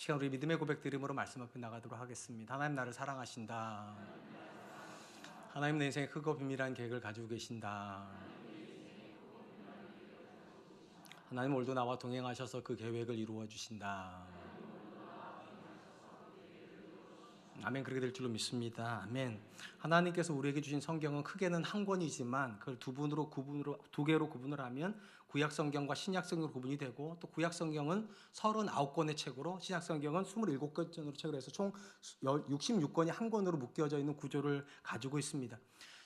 시간 우리 믿음의 고백 드림으로 말씀 앞에 나가도록 하겠습니다. 하나님 나를 사랑하신다. 하나님 내 인생에 크고 비밀한 계획을 가지고 계신다. 하나님 오늘도 나와 동행하셔서 그 계획을 이루어 주신다. 아멘. 그렇게 될 줄로 믿습니다. 아멘. 하나님께서 우리에게 주신 성경은 크게는 한 권이지만 그걸 두 개로 구분을 하면 구약 성경과 신약 성경으로 구분이 되고, 또 구약 성경은 39권의 책으로, 신약 성경은 27권의 책으로 해서 총 66권이 한 권으로 묶여져 있는 구조를 가지고 있습니다.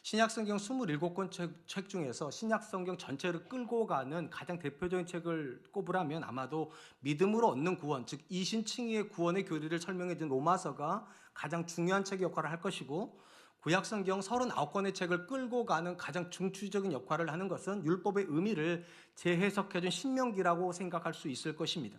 신약 성경 27권 책 중에서 신약 성경 전체를 끌고 가는 가장 대표적인 책을 꼽으라면 아마도 믿음으로 얻는 구원, 즉 이신칭의의 구원의 교리를 설명해 준 로마서가 가장 중요한 책의 역할을 할 것이고, 구약 성경 39권의 책을 끌고 가는 가장 중추적인 역할을 하는 것은 율법의 의미를 재해석해 준 신명기라고 생각할 수 있을 것입니다.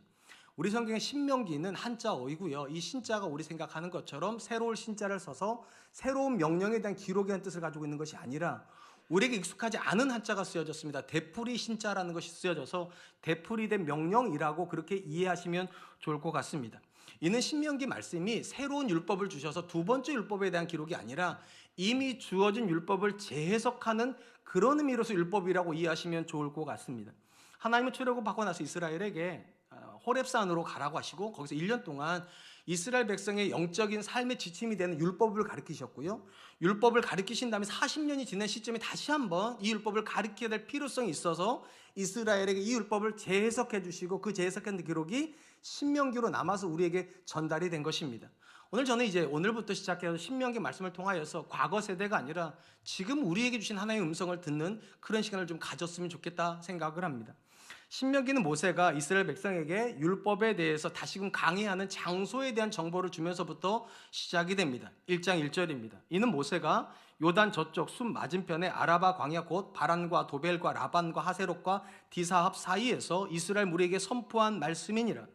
우리 성경의 신명기는 한자어이고요. 이 신자가 우리 생각하는 것처럼 새로운 신자를 써서 새로운 명령에 대한 기록이라는 뜻을 가지고 있는 것이 아니라 우리에게 익숙하지 않은 한자가 쓰여졌습니다. 되풀이 신자라는 것이 쓰여져서 되풀이 된 명령이라고 그렇게 이해하시면 좋을 것 같습니다. 이는 신명기 말씀이 새로운 율법을 주셔서 두 번째 율법에 대한 기록이 아니라 이미 주어진 율법을 재해석하는 그런 의미로서 율법이라고 이해하시면 좋을 것 같습니다. 하나님은 출애굽하고 나서 이스라엘에게 호렙산으로 가라고 하시고 거기서 1년 동안 이스라엘 백성의 영적인 삶의 지침이 되는 율법을 가르치셨고요. 율법을 가르치신 다음에 40년이 지난 시점에 다시 한번 이 율법을 가르쳐야 될 필요성이 있어서 이스라엘에게 이 율법을 재해석해 주시고 그 재해석한 기록이 신명기로 남아서 우리에게 전달이 된 것입니다. 오늘 저는 이제 오늘부터 시작해서 신명기 말씀을 통하여서 과거 세대가 아니라 지금 우리에게 주신 하나님의 음성을 듣는 그런 시간을 좀 가졌으면 좋겠다 생각을 합니다. 신명기는 모세가 이스라엘 백성에게 율법에 대해서 다시금 강의하는 장소에 대한 정보를 주면서부터 시작이 됩니다. 1장 1절입니다. 이는 모세가 요단 저쪽 숲 맞은편에 아라바 광야 곧 바란과 도벨과 라반과 하세롯과 디사합 사이에서 이스라엘 무리에게 선포한 말씀이니라.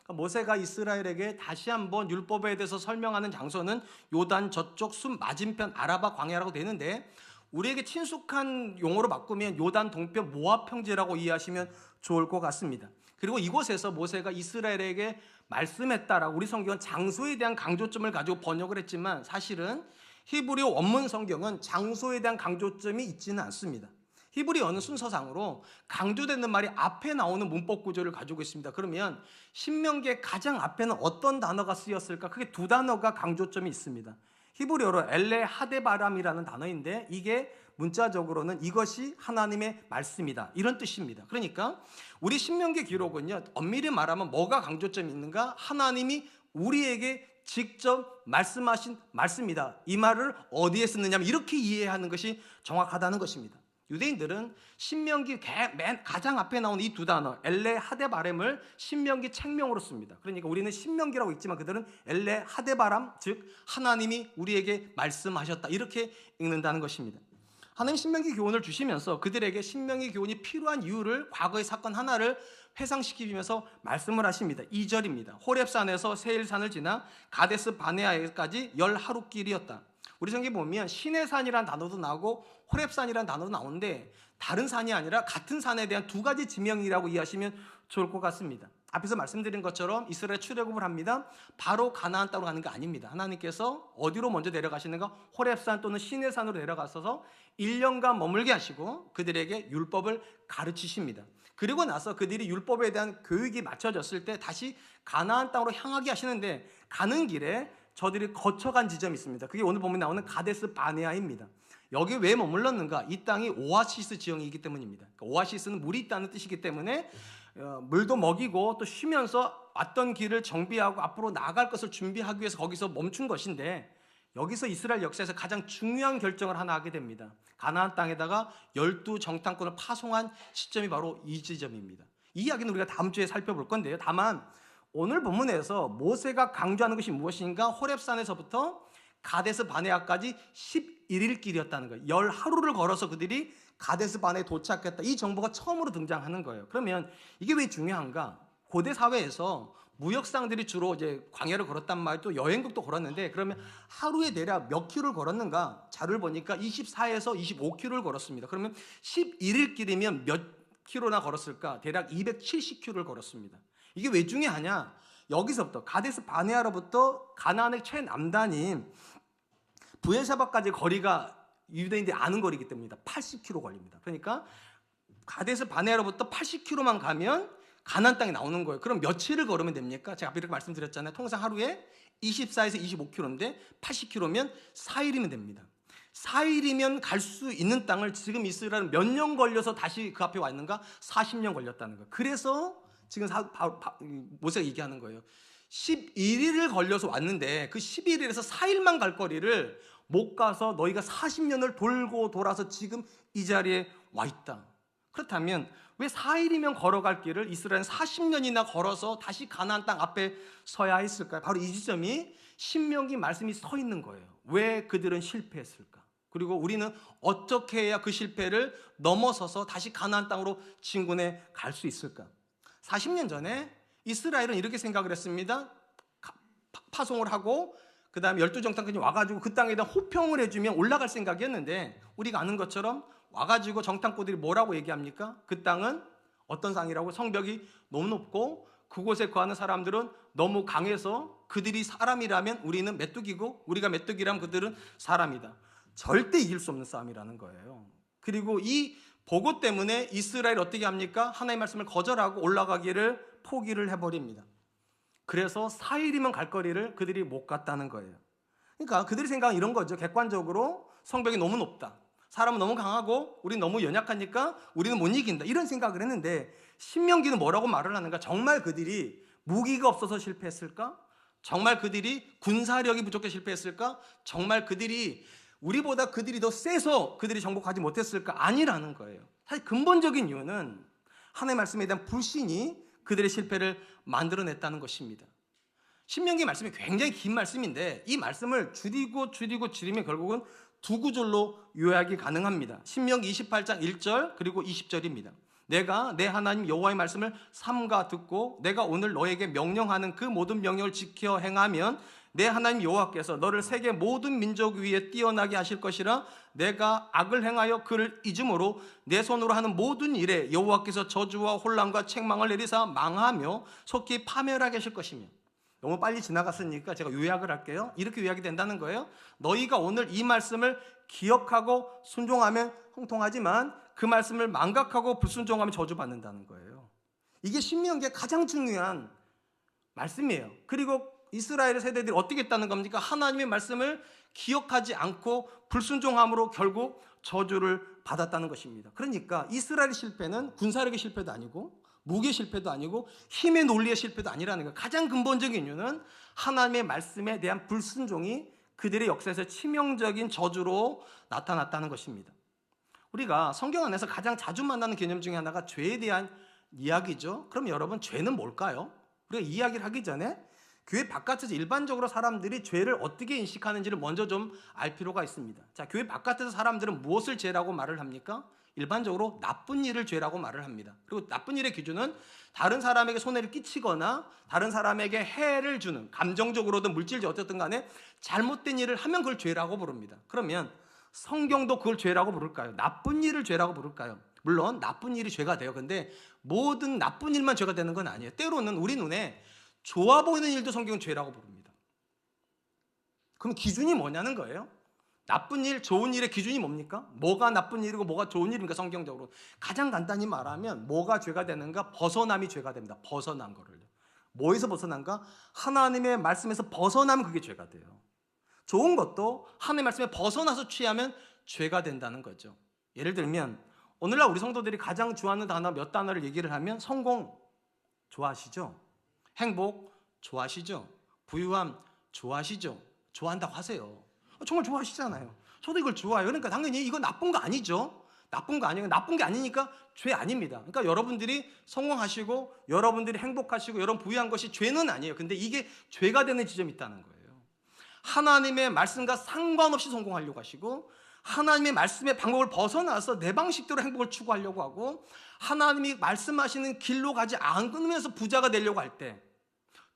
모세가 이스라엘에게 다시 한번 율법에 대해서 설명하는 장소는 요단 저쪽 숲 맞은편 아라바 광야라고 되는데, 우리에게 친숙한 용어로 바꾸면 요단 동편 모압 평지라고 이해하시면 좋을 것 같습니다. 그리고 이곳에서 모세가 이스라엘에게 말씀했다라고 우리 성경은 장소에 대한 강조점을 가지고 번역을 했지만, 사실은 히브리어 원문 성경은 장소에 대한 강조점이 있지는 않습니다. 히브리어는 순서상으로 강조되는 말이 앞에 나오는 문법 구조를 가지고 있습니다. 그러면 신명기의 가장 앞에는 어떤 단어가 쓰였을까? 크게 두 단어가 강조점이 있습니다. 히브리어로 엘레 하데바람이라는 단어인데 이게 문자적으로는 이것이 하나님의 말씀이다, 이런 뜻입니다. 그러니까 우리 신명기 기록은요, 엄밀히 말하면 뭐가 강조점이 있는가? 하나님이 우리에게 직접 말씀하신 말씀이다. 이 말을 어디에 쓰느냐면 이렇게 이해하는 것이 정확하다는 것입니다. 유대인들은 신명기 맨 가장 앞에 나온 이 두 단어 엘레 하데바람을 신명기 책명으로 씁니다. 그러니까 우리는 신명기라고 읽지만 그들은 엘레 하데바람, 즉 하나님이 우리에게 말씀하셨다, 이렇게 읽는다는 것입니다. 하나님 신명기 교훈을 주시면서 그들에게 신명기 교훈이 필요한 이유를, 과거의 사건 하나를 회상시키면서 말씀을 하십니다. 2절입니다. 호렙산에서 세일산을 지나 가데스 바네아에까지 10하루길이었다. 우리 성경에 보면 시내산이라는 단어도 나오고 호렙산이라는 단어도 나오는데 다른 산이 아니라 같은 산에 대한 두 가지 지명이라고 이해하시면 좋을 것 같습니다. 앞에서 말씀드린 것처럼 이스라엘 출애굽을 합니다. 바로 가나안 땅으로 가는 게 아닙니다. 하나님께서 어디로 먼저 내려가시는가? 호렙산 또는 시내산으로 내려가셔서 1년간 머물게 하시고 그들에게 율법을 가르치십니다. 그리고 나서 그들이 율법에 대한 교육이 맞춰졌을 때 다시 가나안 땅으로 향하게 하시는데, 가는 길에 저들이 거쳐간 지점이 있습니다. 그게 오늘 보면 나오는 가데스 바네아입니다. 여기 왜 머물렀는가? 이 땅이 오아시스 지형이기 때문입니다. 그러니까 오아시스는 물이 있다는 뜻이기 때문에 물도 먹이고 또 쉬면서 왔던 길을 정비하고 앞으로 나아갈 것을 준비하기 위해서 거기서 멈춘 것인데, 여기서 이스라엘 역사에서 가장 중요한 결정을 하나 하게 됩니다. 가나안 땅에다가 12정탐꾼을 파송한 시점이 바로 이 지점입니다. 이 이야기는 우리가 다음 주에 살펴볼 건데요. 다만 오늘 본문에서 모세가 강조하는 것이 무엇인가? 호렙산에서부터 가데스 바네아까지 11일 길이었다는 거예요. 10하루를 걸어서 그들이 가데스 바네아에 도착했다. 이 정보가 처음으로 등장하는 거예요. 그러면 이게 왜 중요한가? 고대 사회에서 무역상들이 주로 이제 광야를 걸었단 말이에요. 또 여행국도 걸었는데, 그러면 하루에 대략 몇 킬로를 걸었는가? 자료를 보니까 24에서 25킬로를 걸었습니다. 그러면 11일 길이면 몇 킬로나 걸었을까? 대략 270킬로를 걸었습니다. 이게 왜 중요하냐? 여기서부터 가데스 바네아로부터 가나안의 최남단인 브에르사바까지 거리가 유대인들이 아는 거리이기 때문입니다. 80km 걸립니다. 그러니까 가데스 바네아로부터 80km만 가면 가나안 땅이 나오는 거예요. 그럼 며칠을 걸으면 됩니까? 제가 앞에 이렇게 말씀드렸잖아요. 통상 하루에 24에서 25km인데 80km면 4일이면 됩니다. 4일이면 갈 수 있는 땅을 지금 이스라엘은 몇 년 걸려서 다시 그 앞에 와 있는가? 40년 걸렸다는 거예요. 그래서 지금 모세가 얘기하는 거예요. 11일을 걸려서 왔는데 그 11일에서 4일만 갈 거리를 못 가서 너희가 40년을 돌고 돌아서 지금 이 자리에 와 있다. 그렇다면 왜 4일이면 걸어갈 길을 이스라엘은 40년이나 걸어서 다시 가나안 땅 앞에 서야 했을까요? 바로 이 지점이 신명기 말씀이 서 있는 거예요. 왜 그들은 실패했을까? 그리고 우리는 어떻게 해야 그 실패를 넘어서서 다시 가나안 땅으로 진군해 갈 수 있을까? 40년 전에 이스라엘은 이렇게 생각을 했습니다. 파송을 하고 그 다음에 12정탐꾼이 와가지고 그 땅에 대한 호평을 해주면 올라갈 생각이었는데 우리가 아는 것처럼 와가지고 정탐꾼들이 뭐라고 얘기합니까? 그 땅은 어떤 땅이라고? 성벽이 너무 높고 그곳에 거하는 사람들은 너무 강해서 그들이 사람이라면 우리는 메뚜기고 우리가 메뚜기라면 그들은 사람이다. 절대 이길 수 없는 싸움이라는 거예요. 그리고 이 보고 때문에 이스라엘이 어떻게 합니까? 하나님의 말씀을 거절하고 올라가기를 포기를 해버립니다. 그래서 4일이면 갈 거리를 그들이 못 갔다는 거예요. 그러니까 그들의 생각은 이런 거죠. 객관적으로 성벽이 너무 높다. 사람은 너무 강하고 우리는 너무 연약하니까 우리는 못 이긴다. 이런 생각을 했는데 신명기는 뭐라고 말을 하는가? 정말 그들이 무기가 없어서 실패했을까? 정말 그들이 군사력이 부족해서 실패했을까? 정말 그들이 우리보다 그들이 더 세서 그들이 정복하지 못했을까? 아니라는 거예요. 사실 근본적인 이유는 하나님의 말씀에 대한 불신이 그들의 실패를 만들어냈다는 것입니다. 신명기 말씀이 굉장히 긴 말씀인데 이 말씀을 줄이면 결국은 두 구절로 요약이 가능합니다. 신명기 28장 1절 그리고 20절입니다. 내가 내 하나님 여호와의 말씀을 삼가 듣고 내가 오늘 너에게 명령하는 그 모든 명령을 지켜 행하면 내 하나님 여호와께서 너를 세계 모든 민족 위에 뛰어나게 하실 것이라. 내가 악을 행하여 그를 잊음으로 내 손으로 하는 모든 일에 여호와께서 저주와 혼란과 책망을 내리사 망하며 속히 파멸하게 하실 것이며. 너무 빨리 지나갔으니까 제가 요약을 할게요. 이렇게 요약이 된다는 거예요. 너희가 오늘 이 말씀을 기억하고 순종하면 형통하지만 그 말씀을 망각하고 불순종하면 저주받는다는 거예요. 이게 신명기의 가장 중요한 말씀이에요. 그리고 이스라엘의 세대들이 어떻게 했다는 겁니까? 하나님의 말씀을 기억하지 않고 불순종함으로 결국 저주를 받았다는 것입니다. 그러니까 이스라엘의 실패는 군사력의 실패도 아니고 무기의 실패도 아니고 힘의 논리의 실패도 아니라는 거예요. 가장 근본적인 이유는 하나님의 말씀에 대한 불순종이 그들의 역사에서 치명적인 저주로 나타났다는 것입니다. 우리가 성경 안에서 가장 자주 만나는 개념 중에 하나가 죄에 대한 이야기죠. 그럼 여러분, 죄는 뭘까요? 우리가 이야기를 하기 전에 교회 바깥에서 일반적으로 사람들이 죄를 어떻게 인식하는지를 먼저 좀 알 필요가 있습니다. 자, 교회 바깥에서 사람들은 무엇을 죄라고 말을 합니까? 일반적으로 나쁜 일을 죄라고 말을 합니다. 그리고 나쁜 일의 기준은 다른 사람에게 손해를 끼치거나 다른 사람에게 해를 주는, 감정적으로든 물질적으로 어쨌든 간에 잘못된 일을 하면 그걸 죄라고 부릅니다. 그러면 성경도 그걸 죄라고 부를까요? 나쁜 일을 죄라고 부를까요? 물론 나쁜 일이 죄가 돼요. 근데 모든 나쁜 일만 죄가 되는 건 아니에요. 때로는 우리 눈에 좋아 보이는 일도 성경은 죄라고 부릅니다. 그럼 기준이 뭐냐는 거예요. 나쁜 일, 좋은 일의 기준이 뭡니까? 뭐가 나쁜 일이고 뭐가 좋은 일인가? 성경적으로 가장 간단히 말하면 뭐가 죄가 되는가? 벗어남이 죄가 됩니다. 벗어난 거를. 뭐에서 벗어난가? 하나님의 말씀에서 벗어나면 그게 죄가 돼요. 좋은 것도 하나님의 말씀에 벗어나서 취하면 죄가 된다는 거죠. 예를 들면 오늘날 우리 성도들이 가장 좋아하는 단어 몇 단어를 얘기를 하면 성공 좋아하시죠? 행복 좋아하시죠? 부유함 좋아하시죠? 좋아한다고 하세요. 정말 좋아하시잖아요. 저도 이걸 좋아해요. 그러니까 당연히 이거 나쁜 거 아니죠. 나쁜 거 아니에요. 나쁜 게 아니니까 죄 아닙니다. 그러니까 여러분들이 성공하시고 여러분들이 행복하시고 여러분 부유한 것이 죄는 아니에요. 근데 이게 죄가 되는 지점이 있다는 거예요. 하나님의 말씀과 상관없이 성공하려고 하시고 하나님의 말씀의 방법을 벗어나서 내 방식대로 행복을 추구하려고 하고 하나님이 말씀하시는 길로 가지 않으면서 부자가 되려고 할 때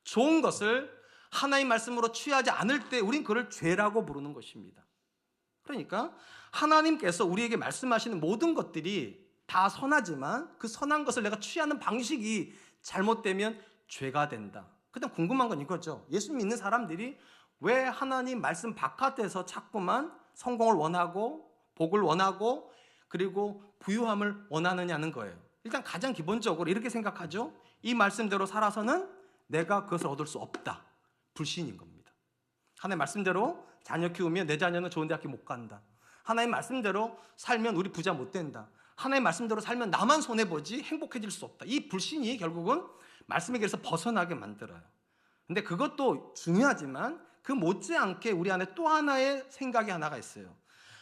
좋은 것을 하나님 말씀으로 취하지 않을 때 우린 그걸 죄라고 부르는 것입니다. 그러니까 하나님께서 우리에게 말씀하시는 모든 것들이 다 선하지만 그 선한 것을 내가 취하는 방식이 잘못되면 죄가 된다. 그다음 궁금한 건 이거죠. 예수 믿는 사람들이 왜 하나님 말씀 바깥에서 자꾸만 성공을 원하고 복을 원하고 그리고 부유함을 원하느냐는 거예요. 일단 가장 기본적으로 이렇게 생각하죠. 이 말씀대로 살아서는 내가 그것을 얻을 수 없다. 불신인 겁니다. 하나님 말씀대로 자녀 키우면 내 자녀는 좋은 대학교 못 간다. 하나님 말씀대로 살면 우리 부자 못 된다. 하나님 말씀대로 살면 나만 손해보지 행복해질 수 없다. 이 불신이 결국은 말씀의 길에서 벗어나게 만들어요. 근데 그것도 중요하지만 그 못지않게 우리 안에 또 하나의 생각이 하나가 있어요.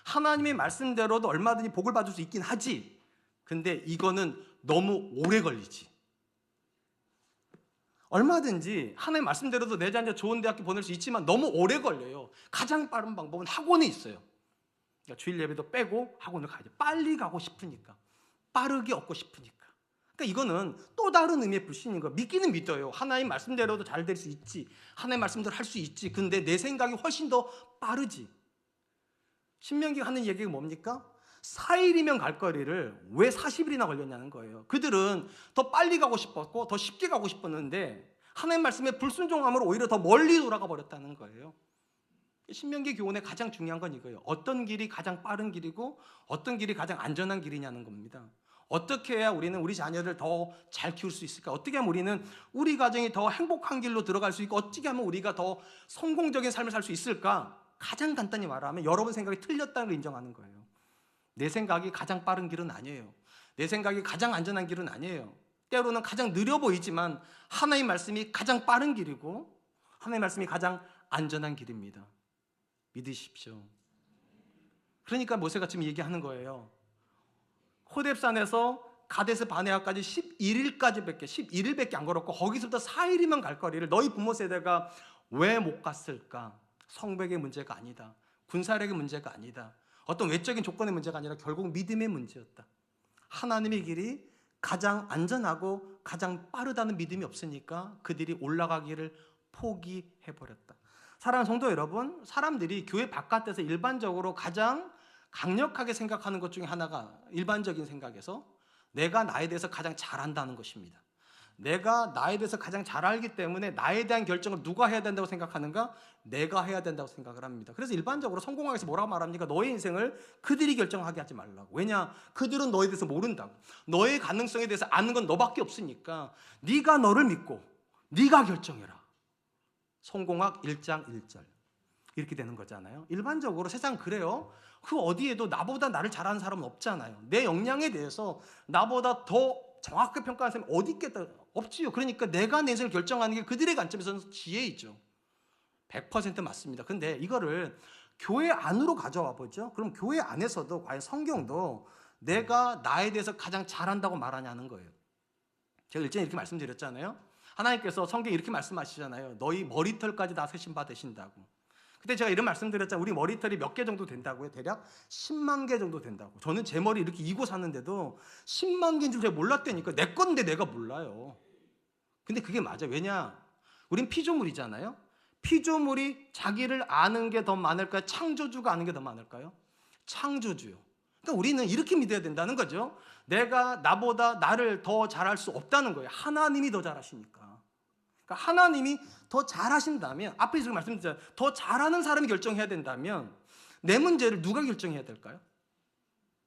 하나님의 말씀대로도 얼마든지 복을 받을 수 있긴 하지. 근데 이거는 너무 오래 걸리지. 얼마든지 하나님 말씀대로도 내 자녀 좋은 대학교 보낼 수 있지만 너무 오래 걸려요. 가장 빠른 방법은 학원에 있어요. 그러니까 주일 예배도 빼고 학원을 가야죠. 빨리 가고 싶으니까. 빠르게 얻고 싶으니까. 그러니까 이거는 또 다른 의미의 불신인 거예요. 믿기는 믿어요. 하나님 말씀대로도 잘 될 수 있지. 하나님 말씀대로 할 수 있지. 근데 내 생각이 훨씬 더 빠르지. 신명기가 하는 얘기가 뭡니까? 4일이면 갈 거리를 왜 40일이나 걸렸냐는 거예요. 그들은 더 빨리 가고 싶었고 더 쉽게 가고 싶었는데 하나님 말씀에 불순종함으로 오히려 더 멀리 돌아가 버렸다는 거예요. 신명기 교훈의 가장 중요한 건 이거예요. 어떤 길이 가장 빠른 길이고 어떤 길이 가장 안전한 길이냐는 겁니다. 어떻게 해야 우리는 우리 자녀를 더 잘 키울 수 있을까? 어떻게 하면 우리는 우리 가정이 더 행복한 길로 들어갈 수 있고 어떻게 하면 우리가 더 성공적인 삶을 살 수 있을까? 가장 간단히 말하면 여러분 생각이 틀렸다는 걸 인정하는 거예요. 내 생각이 가장 빠른 길은 아니에요. 내 생각이 가장 안전한 길은 아니에요. 때로는 가장 느려 보이지만 하나님의 말씀이 가장 빠른 길이고 하나님의 말씀이 가장 안전한 길입니다. 믿으십시오. 그러니까 모세가 지금 얘기하는 거예요. 호렙산에서 가데스 바네아까지 11일밖에 안 걸었고 거기서부터 4일이면 갈 거리를 너희 부모 세대가 왜 못 갔을까? 성벽의 문제가 아니다. 군사력의 문제가 아니다. 어떤 외적인 조건의 문제가 아니라 결국 믿음의 문제였다. 하나님의 길이 가장 안전하고 가장 빠르다는 믿음이 없으니까 그들이 올라가기를 포기해버렸다. 사랑하는 성도 여러분, 사람들이 교회 바깥에서 일반적으로 가장 강력하게 생각하는 것 중에 하나가 일반적인 생각에서 내가 나에 대해서 가장 잘 안다는 것입니다. 내가 나에 대해서 가장 잘 알기 때문에 나에 대한 결정을 누가 해야 된다고 생각하는가? 내가 해야 된다고 생각을 합니다. 그래서 일반적으로 성공학에서 뭐라고 말합니까? 너의 인생을 그들이 결정하게 하지 말라고. 왜냐? 그들은 너에 대해서 모른다고. 너의 가능성에 대해서 아는 건 너밖에 없으니까 네가 너를 믿고 네가 결정해라. 성공학 1장 1절 이렇게 되는 거잖아요. 일반적으로 세상 그래요. 그 어디에도 나보다 나를 잘하는 사람은 없잖아요. 내 역량에 대해서 나보다 더 정확하게 평가하는 사람이 어디 있겠다? 없지요. 그러니까 내가 내 인생을 결정하는 게 그들의 관점에서는 지혜이죠. 100% 맞습니다. 근데 이거를 교회 안으로 가져와 보죠. 그럼 교회 안에서도 과연 성경도 내가 나에 대해서 가장 잘한다고 말하냐는 거예요. 제가 일전에 이렇게 말씀드렸잖아요. 하나님께서 성경에 이렇게 말씀하시잖아요. 너희 머리털까지 다 세신 바 되신다고. 그때 제가 이런 말씀드렸잖아요. 우리 머리털이 몇 개 정도 된다고요? 대략 10만 개 정도 된다고. 저는 제 머리 이렇게 이고 샀는데도 10만 개인 줄 제가 몰랐다니까. 내 건데 내가 몰라요. 근데 그게 맞아요. 왜냐? 우린 피조물이잖아요. 피조물이 자기를 아는 게 더 많을까요? 창조주가 아는 게 더 많을까요? 창조주요. 그러니까 우리는 이렇게 믿어야 된다는 거죠. 내가 나보다 나를 더 잘할 수 없다는 거예요. 하나님이 더 잘하시니까. 그러니까 하나님이 더 잘하신다면, 앞에 제가 말씀드렸잖아요. 더 잘하는 사람이 결정해야 된다면 내 문제를 누가 결정해야 될까요?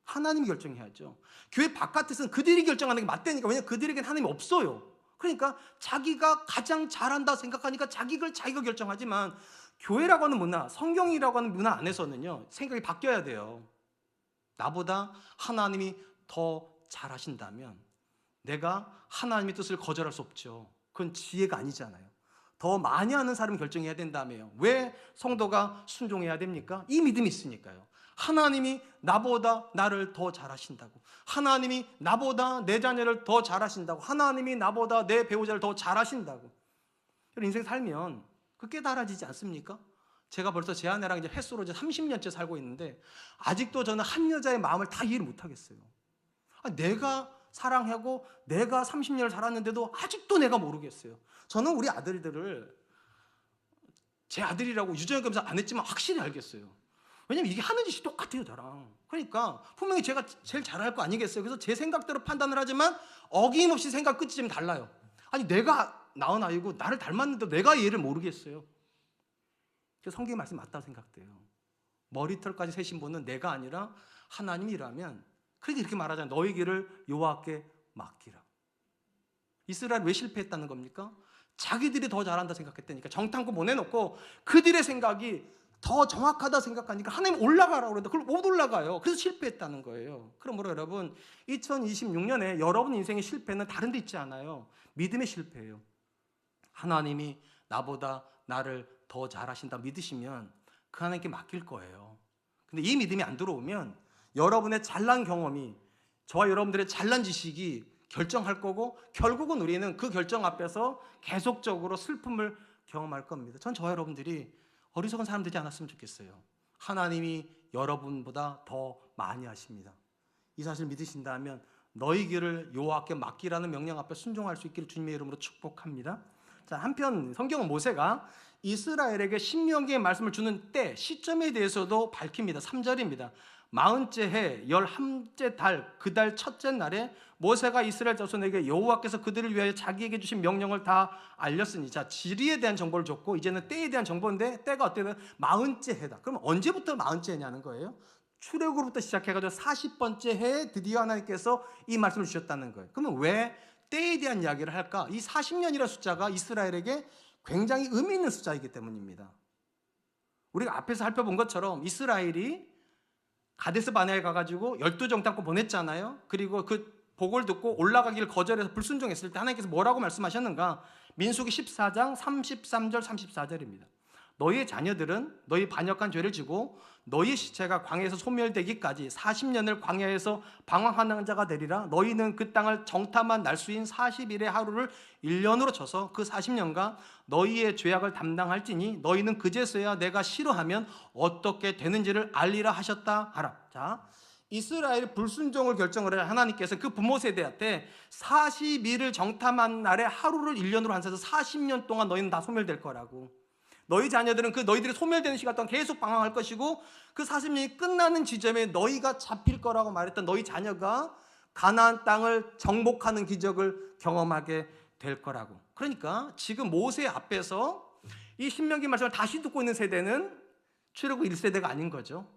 하나님이 결정해야죠. 교회 바깥에서는 그들이 결정하는 게 맞다니까. 왜냐하면 그들에겐 하나님이 없어요. 그러니까 자기가 가장 잘한다 생각하니까 자기가 결정하지만 교회라고 하는 문화, 성경이라고 하는 문화 안에서는요, 생각이 바뀌어야 돼요. 나보다 하나님이 더 잘하신다면 내가 하나님의 뜻을 거절할 수 없죠. 그건 지혜가 아니잖아요. 더 많이 하는 사람이 결정해야 된다며요. 왜 성도가 순종해야 됩니까? 이 믿음이 있으니까요. 하나님이 나보다 나를 더 잘하신다고. 하나님이 나보다 내 자녀를 더 잘하신다고. 하나님이 나보다 내 배우자를 더 잘하신다고. 인생 살면 그게 달라지지 않습니까? 제가 벌써 제 아내랑 이제 햇수로 이제 30년째 살고 있는데 아직도 저는 한 여자의 마음을 다 이해를 못 하겠어요. 내가 사랑하고 내가 30년을 살았는데도 아직도 내가 모르겠어요. 저는 우리 아들들을 제 아들이라고 유전자 검사 안 했지만 확실히 알겠어요. 왜냐면 이게 하는 짓이 똑같아요, 저랑. 그러니까 분명히 제가 제일 잘할 거 아니겠어요. 그래서 제 생각대로 판단을 하지만 어김없이 생각 끝이 좀 달라요. 아니 내가 낳은 아이고 나를 닮았는데 내가 얘를 모르겠어요. 성경의 말씀이 맞다고 생각돼요. 머리털까지 세신 분은 내가 아니라 하나님이라면, 그러니까 이렇게 말하잖아요. 너희 길을 여호와께 맡기라. 이스라엘 왜 실패했다는 겁니까? 자기들이 더 잘한다 생각했다니까. 정탐꾼 보내놓고 그들의 생각이 더 정확하다 생각하니까 하나님 올라가라고 그러는데 그걸 못 올라가요. 그래서 실패했다는 거예요. 그러므로 여러분, 2026년에 여러분 인생의 실패는 다른 데 있지 않아요. 믿음의 실패예요. 하나님이 나보다 나를 더 잘하신다 믿으시면 그 하나님께 맡길 거예요. 근데 이 믿음이 안 들어오면 여러분의 잘난 경험이, 저와 여러분들의 잘난 지식이 결정할 거고, 결국은 우리는 그 결정 앞에서 계속적으로 슬픔을 경험할 겁니다. 전 저와 여러분들이 어리석은 사람 되지 않았으면 좋겠어요. 하나님이 여러분보다 더 많이 하십니다. 이 사실 믿으신다면 너희 길을 여호와께 맡기라는 명령 앞에 순종할 수 있기를 주님의 이름으로 축복합니다. 자, 한편 성경은 모세가 이스라엘에게 신명기의 말씀을 주는 때, 시점에 대해서도 밝힙니다. 3절입니다. 40째 해 11째 달 그 달 첫째 날에 모세가 이스라엘 자손에게 여호와께서 그들을 위하여 자기에게 주신 명령을 다 알렸으니. 자, 지리에 대한 정보를 줬고 이제는 때에 대한 정보인데, 때가 어때요? 40째 해다. 그럼 언제부터 40째 해냐는 거예요? 출애굽으로부터 시작해가지고 40번째 해에 드디어 하나님께서 이 말씀을 주셨다는 거예요. 그러면 왜 때에 대한 이야기를 할까? 이 40년이라는 숫자가 이스라엘에게 굉장히 의미 있는 숫자이기 때문입니다. 우리가 앞에서 살펴본 것처럼 이스라엘이 가데스 바네아에 가가지고 12정탐꾼 보냈잖아요. 그리고 그 복을 듣고 올라가기를 거절해서 불순종했을 때 하나님께서 뭐라고 말씀하셨는가? 민수기 14장 33절 34절입니다. 너희의 자녀들은 너희 반역한 죄를 지고 너희의 시체가 광야에서 소멸되기까지 40년을 광야에서 방황하는 자가 되리라. 너희는 그 땅을 정탐한 날수인 40일의 하루를 1년으로 쳐서 그 40년간 너희의 죄악을 담당할지니 너희는 그제서야 내가 싫어하면 어떻게 되는지를 알리라 하셨다 하라. 자, 이스라엘 불순종을 결정을 해 하나님께서 그 부모 세대한테 40일을 정탐한 날에 하루를 1년으로 한해서 40년 동안 너희는 다 소멸될 거라고. 너희 자녀들은 그 너희들이 소멸되는 시간 동안 계속 방황할 것이고, 그 40년이 끝나는 지점에 너희가 잡힐 거라고 말했던 너희 자녀가 가나안 땅을 정복하는 기적을 경험하게 될 거라고. 그러니까 지금 모세 앞에서 이 신명기 말씀을 다시 듣고 있는 세대는 출애굽 1세대가 아닌 거죠.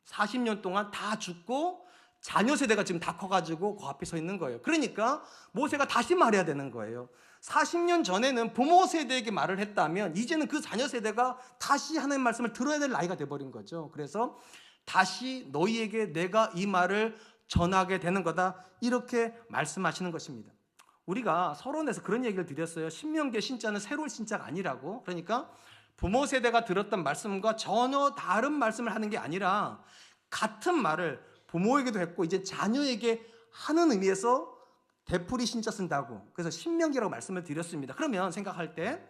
40년 동안 다 죽고 자녀 세대가 지금 다 커가지고 그 앞에 서 있는 거예요. 그러니까 모세가 다시 말해야 되는 거예요. 40년 전에는 부모 세대에게 말을 했다면 이제는 그 자녀 세대가 다시 하나님의 말씀을 들어야 될 나이가 돼버린 거죠. 그래서 다시 너희에게 내가 이 말을 전하게 되는 거다, 이렇게 말씀하시는 것입니다. 우리가 서론에서 그런 얘기를 드렸어요. 신명기의 신자는 새로운 신자가 아니라고. 그러니까 부모 세대가 들었던 말씀과 전혀 다른 말씀을 하는 게 아니라 같은 말을 부모에게도 했고 이제 자녀에게 하는 의미에서 되풀이 신자 쓴다고. 그래서 신명기라고 말씀을 드렸습니다. 그러면 생각할 때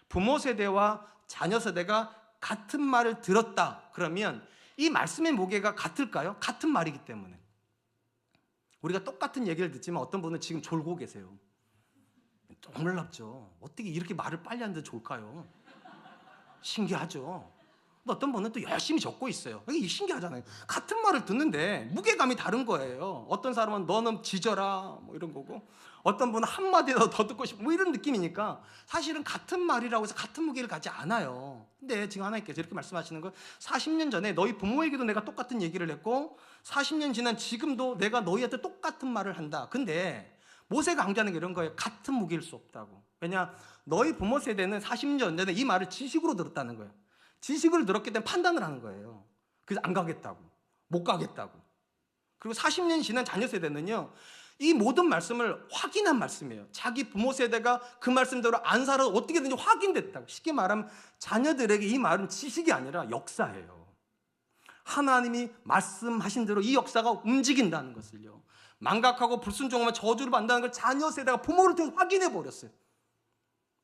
부모 세대와 자녀 세대가 같은 말을 들었다 그러면 이 말씀의 무게가 같을까요? 같은 말이기 때문에. 우리가 똑같은 얘기를 듣지만 어떤 분은 지금 졸고 계세요. 좀 놀랍죠. 어떻게 이렇게 말을 빨리 하는데 졸까요? 신기하죠. 어떤 분은 또 열심히 적고 있어요. 이게 신기하잖아요. 같은 말을 듣는데 무게감이 다른 거예요. 어떤 사람은 너는 지져라 뭐 이런 거고, 어떤 분은 한마디 더 듣고 싶고 뭐 이런 느낌이니까 사실은 같은 말이라고 해서 같은 무게를 가지 않아요. 근데 지금 하나님께서 이렇게 말씀하시는 거, 40년 전에 너희 부모에게도 내가 똑같은 얘기를 했고 40년 지난 지금도 내가 너희한테 똑같은 말을 한다. 근데 모세가 강조하는 게 이런 거예요. 같은 무게일 수 없다고. 왜냐? 너희 부모 세대는 40년 전에 이 말을 지식으로 들었다는 거예요. 지식을 들었기 때문에 판단을 하는 거예요. 그래서 안 가겠다고, 못 가겠다고. 그리고 40년 지난 자녀 세대는요, 이 모든 말씀을 확인한 말씀이에요. 자기 부모 세대가 그 말씀대로 안 살아도 어떻게든지 확인됐다고. 쉽게 말하면 자녀들에게 이 말은 지식이 아니라 역사예요. 하나님이 말씀하신 대로 이 역사가 움직인다는 것을요, 망각하고 불순종하면 저주를 받는다는 걸 자녀 세대가 부모를 통해 확인해 버렸어요.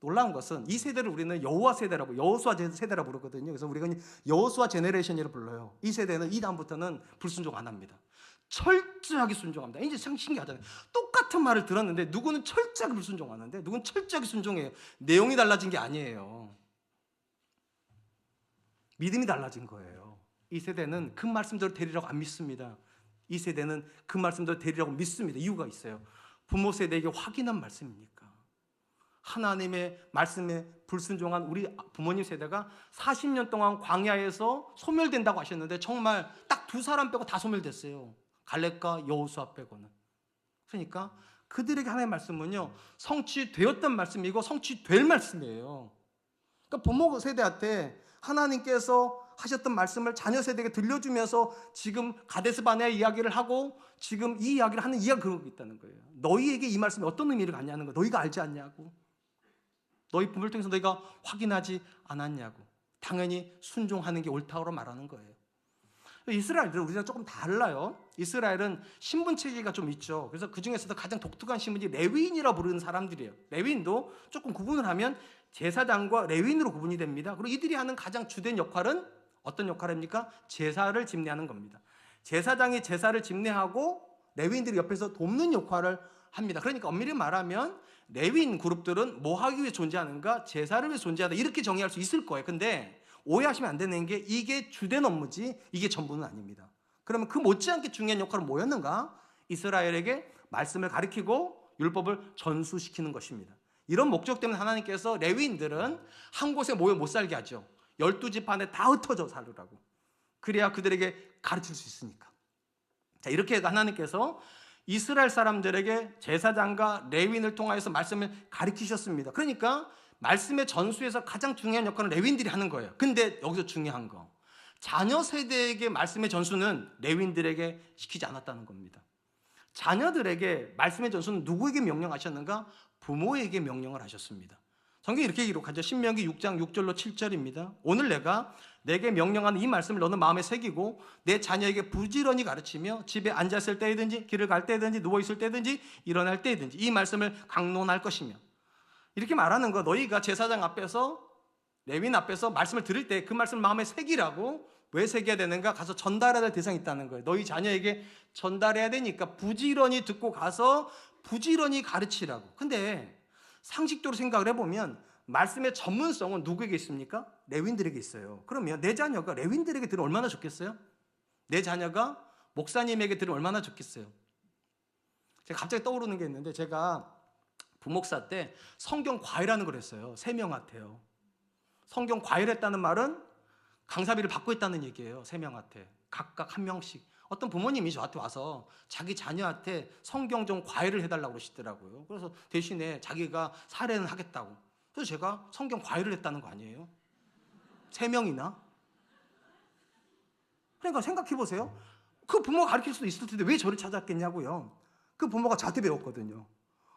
놀라운 것은 이 세대를 우리는 여호와 세대라고, 여호수아 세대라고 부르거든요. 그래서 우리가 여호수아 제너레이션이라고 불러요. 이 세대는 이 다음부터는 불순종 안 합니다. 철저하게 순종합니다. 이제 참 신기하잖아요. 똑같은 말을 들었는데 누구는 철저하게 불순종하는데 누구는 철저하게 순종해요. 내용이 달라진 게 아니에요. 믿음이 달라진 거예요. 이 세대는 그 말씀대로 되리라고 안 믿습니다. 이 세대는 그 말씀대로 되리라고 믿습니다. 이유가 있어요. 부모 세대에게 확인한 말씀이니까. 하나님의 말씀에 불순종한 우리 부모님 세대가 40년 동안 광야에서 소멸된다고 하셨는데 정말 딱 두 사람 빼고 다 소멸됐어요. 갈렙과 여호수아 빼고는. 그러니까 그들에게 하나님의 말씀은요, 성취되었던 말씀이고 성취될 말씀이에요. 그러니까 부모 세대한테 하나님께서 하셨던 말씀을 자녀 세대에게 들려주면서 지금 가데스 바네아의 이야기를 하고 지금 이 이야기를 하는 이야기가 그러고 있다는 거예요. 너희에게 이 말씀이 어떤 의미를 갖냐는 거, 너희가 알지 않냐고. 너희 부모를 통해서 너희가 확인하지 않았냐고. 당연히 순종하는 게 옳다고 말하는 거예요. 이스라엘은 우리랑 조금 달라요. 이스라엘은 신분 체계가 좀 있죠. 그래서 그 중에서도 가장 독특한 신분이 레위인이라 부르는 사람들이에요. 레위인도 조금 구분을 하면 제사장과 레위인으로 구분이 됩니다. 그리고 이들이 하는 가장 주된 역할은 어떤 역할입니까? 제사를 집례하는 겁니다. 제사장이 제사를 집례하고 레위인들이 옆에서 돕는 역할을 합니다. 그러니까 엄밀히 말하면 레위인 그룹들은 뭐 하기 위해 존재하는가? 제사를 위해 존재하다, 이렇게 정의할 수 있을 거예요. 근데 오해하시면 안 되는 게 이게 주된 업무지 이게 전부는 아닙니다. 그러면 그 못지않게 중요한 역할은 뭐였는가? 이스라엘에게 말씀을 가르치고 율법을 전수시키는 것입니다. 이런 목적 때문에 하나님께서 레위인들은 한 곳에 모여 못 살게 하죠. 12지파 다 흩어져 살으라고. 그래야 그들에게 가르칠 수 있으니까. 자, 이렇게 하나님께서 이스라엘 사람들에게 제사장과 레위인을 통하여서 말씀을 가르치셨습니다. 그러니까 말씀의 전수에서 가장 중요한 역할은 레위인들이 하는 거예요. 근데 여기서 중요한 거, 자녀 세대에게 말씀의 전수는 레위인들에게 시키지 않았다는 겁니다. 자녀들에게 말씀의 전수는 누구에게 명령하셨는가? 부모에게 명령을 하셨습니다. 성경이 이렇게 기록하죠. 신명기 6장 6절로 7절입니다. 오늘 내가 내게 명령하는 이 말씀을 너는 마음에 새기고 내 자녀에게 부지런히 가르치며 집에 앉았을 때든지 길을 갈 때든지 누워있을 때든지 일어날 때든지 이 말씀을 강론할 것이며, 이렇게 말하는 거, 너희가 제사장 앞에서 레위인 앞에서 말씀을 들을 때 그 말씀을 마음에 새기라고. 왜 새겨야 되는가? 가서 전달해야 될 대상이 있다는 거예요. 너희 자녀에게 전달해야 되니까 부지런히 듣고 가서 부지런히 가르치라고. 근데 상식적으로 생각을 해보면 말씀의 전문성은 누구에게 있습니까? 레위인들에게 있어요. 그러면 내 자녀가 레위인들에게 들으면 얼마나 좋겠어요? 내 자녀가 목사님에게 들으면 얼마나 좋겠어요? 제가 갑자기 떠오르는 게 있는데, 제가 부목사 때 성경 과외라는 걸 했어요. 3명한테요. 성경 과외를 했다는 말은 강사비를 받고 있다는 얘기예요. 3명한테 각각 한 명씩. 어떤 부모님이 저한테 와서 자기 자녀한테 성경 좀 과외를 해달라고 그러시더라고요. 그래서 대신에 자기가 사례는 하겠다고. 그래서 제가 성경 과외를 했다는 거 아니에요? 3명이나? 그러니까 생각해 보세요. 그 부모가 가르칠 수도 있을 텐데 왜 저를 찾았겠냐고요. 그 부모가 저한테 배웠거든요.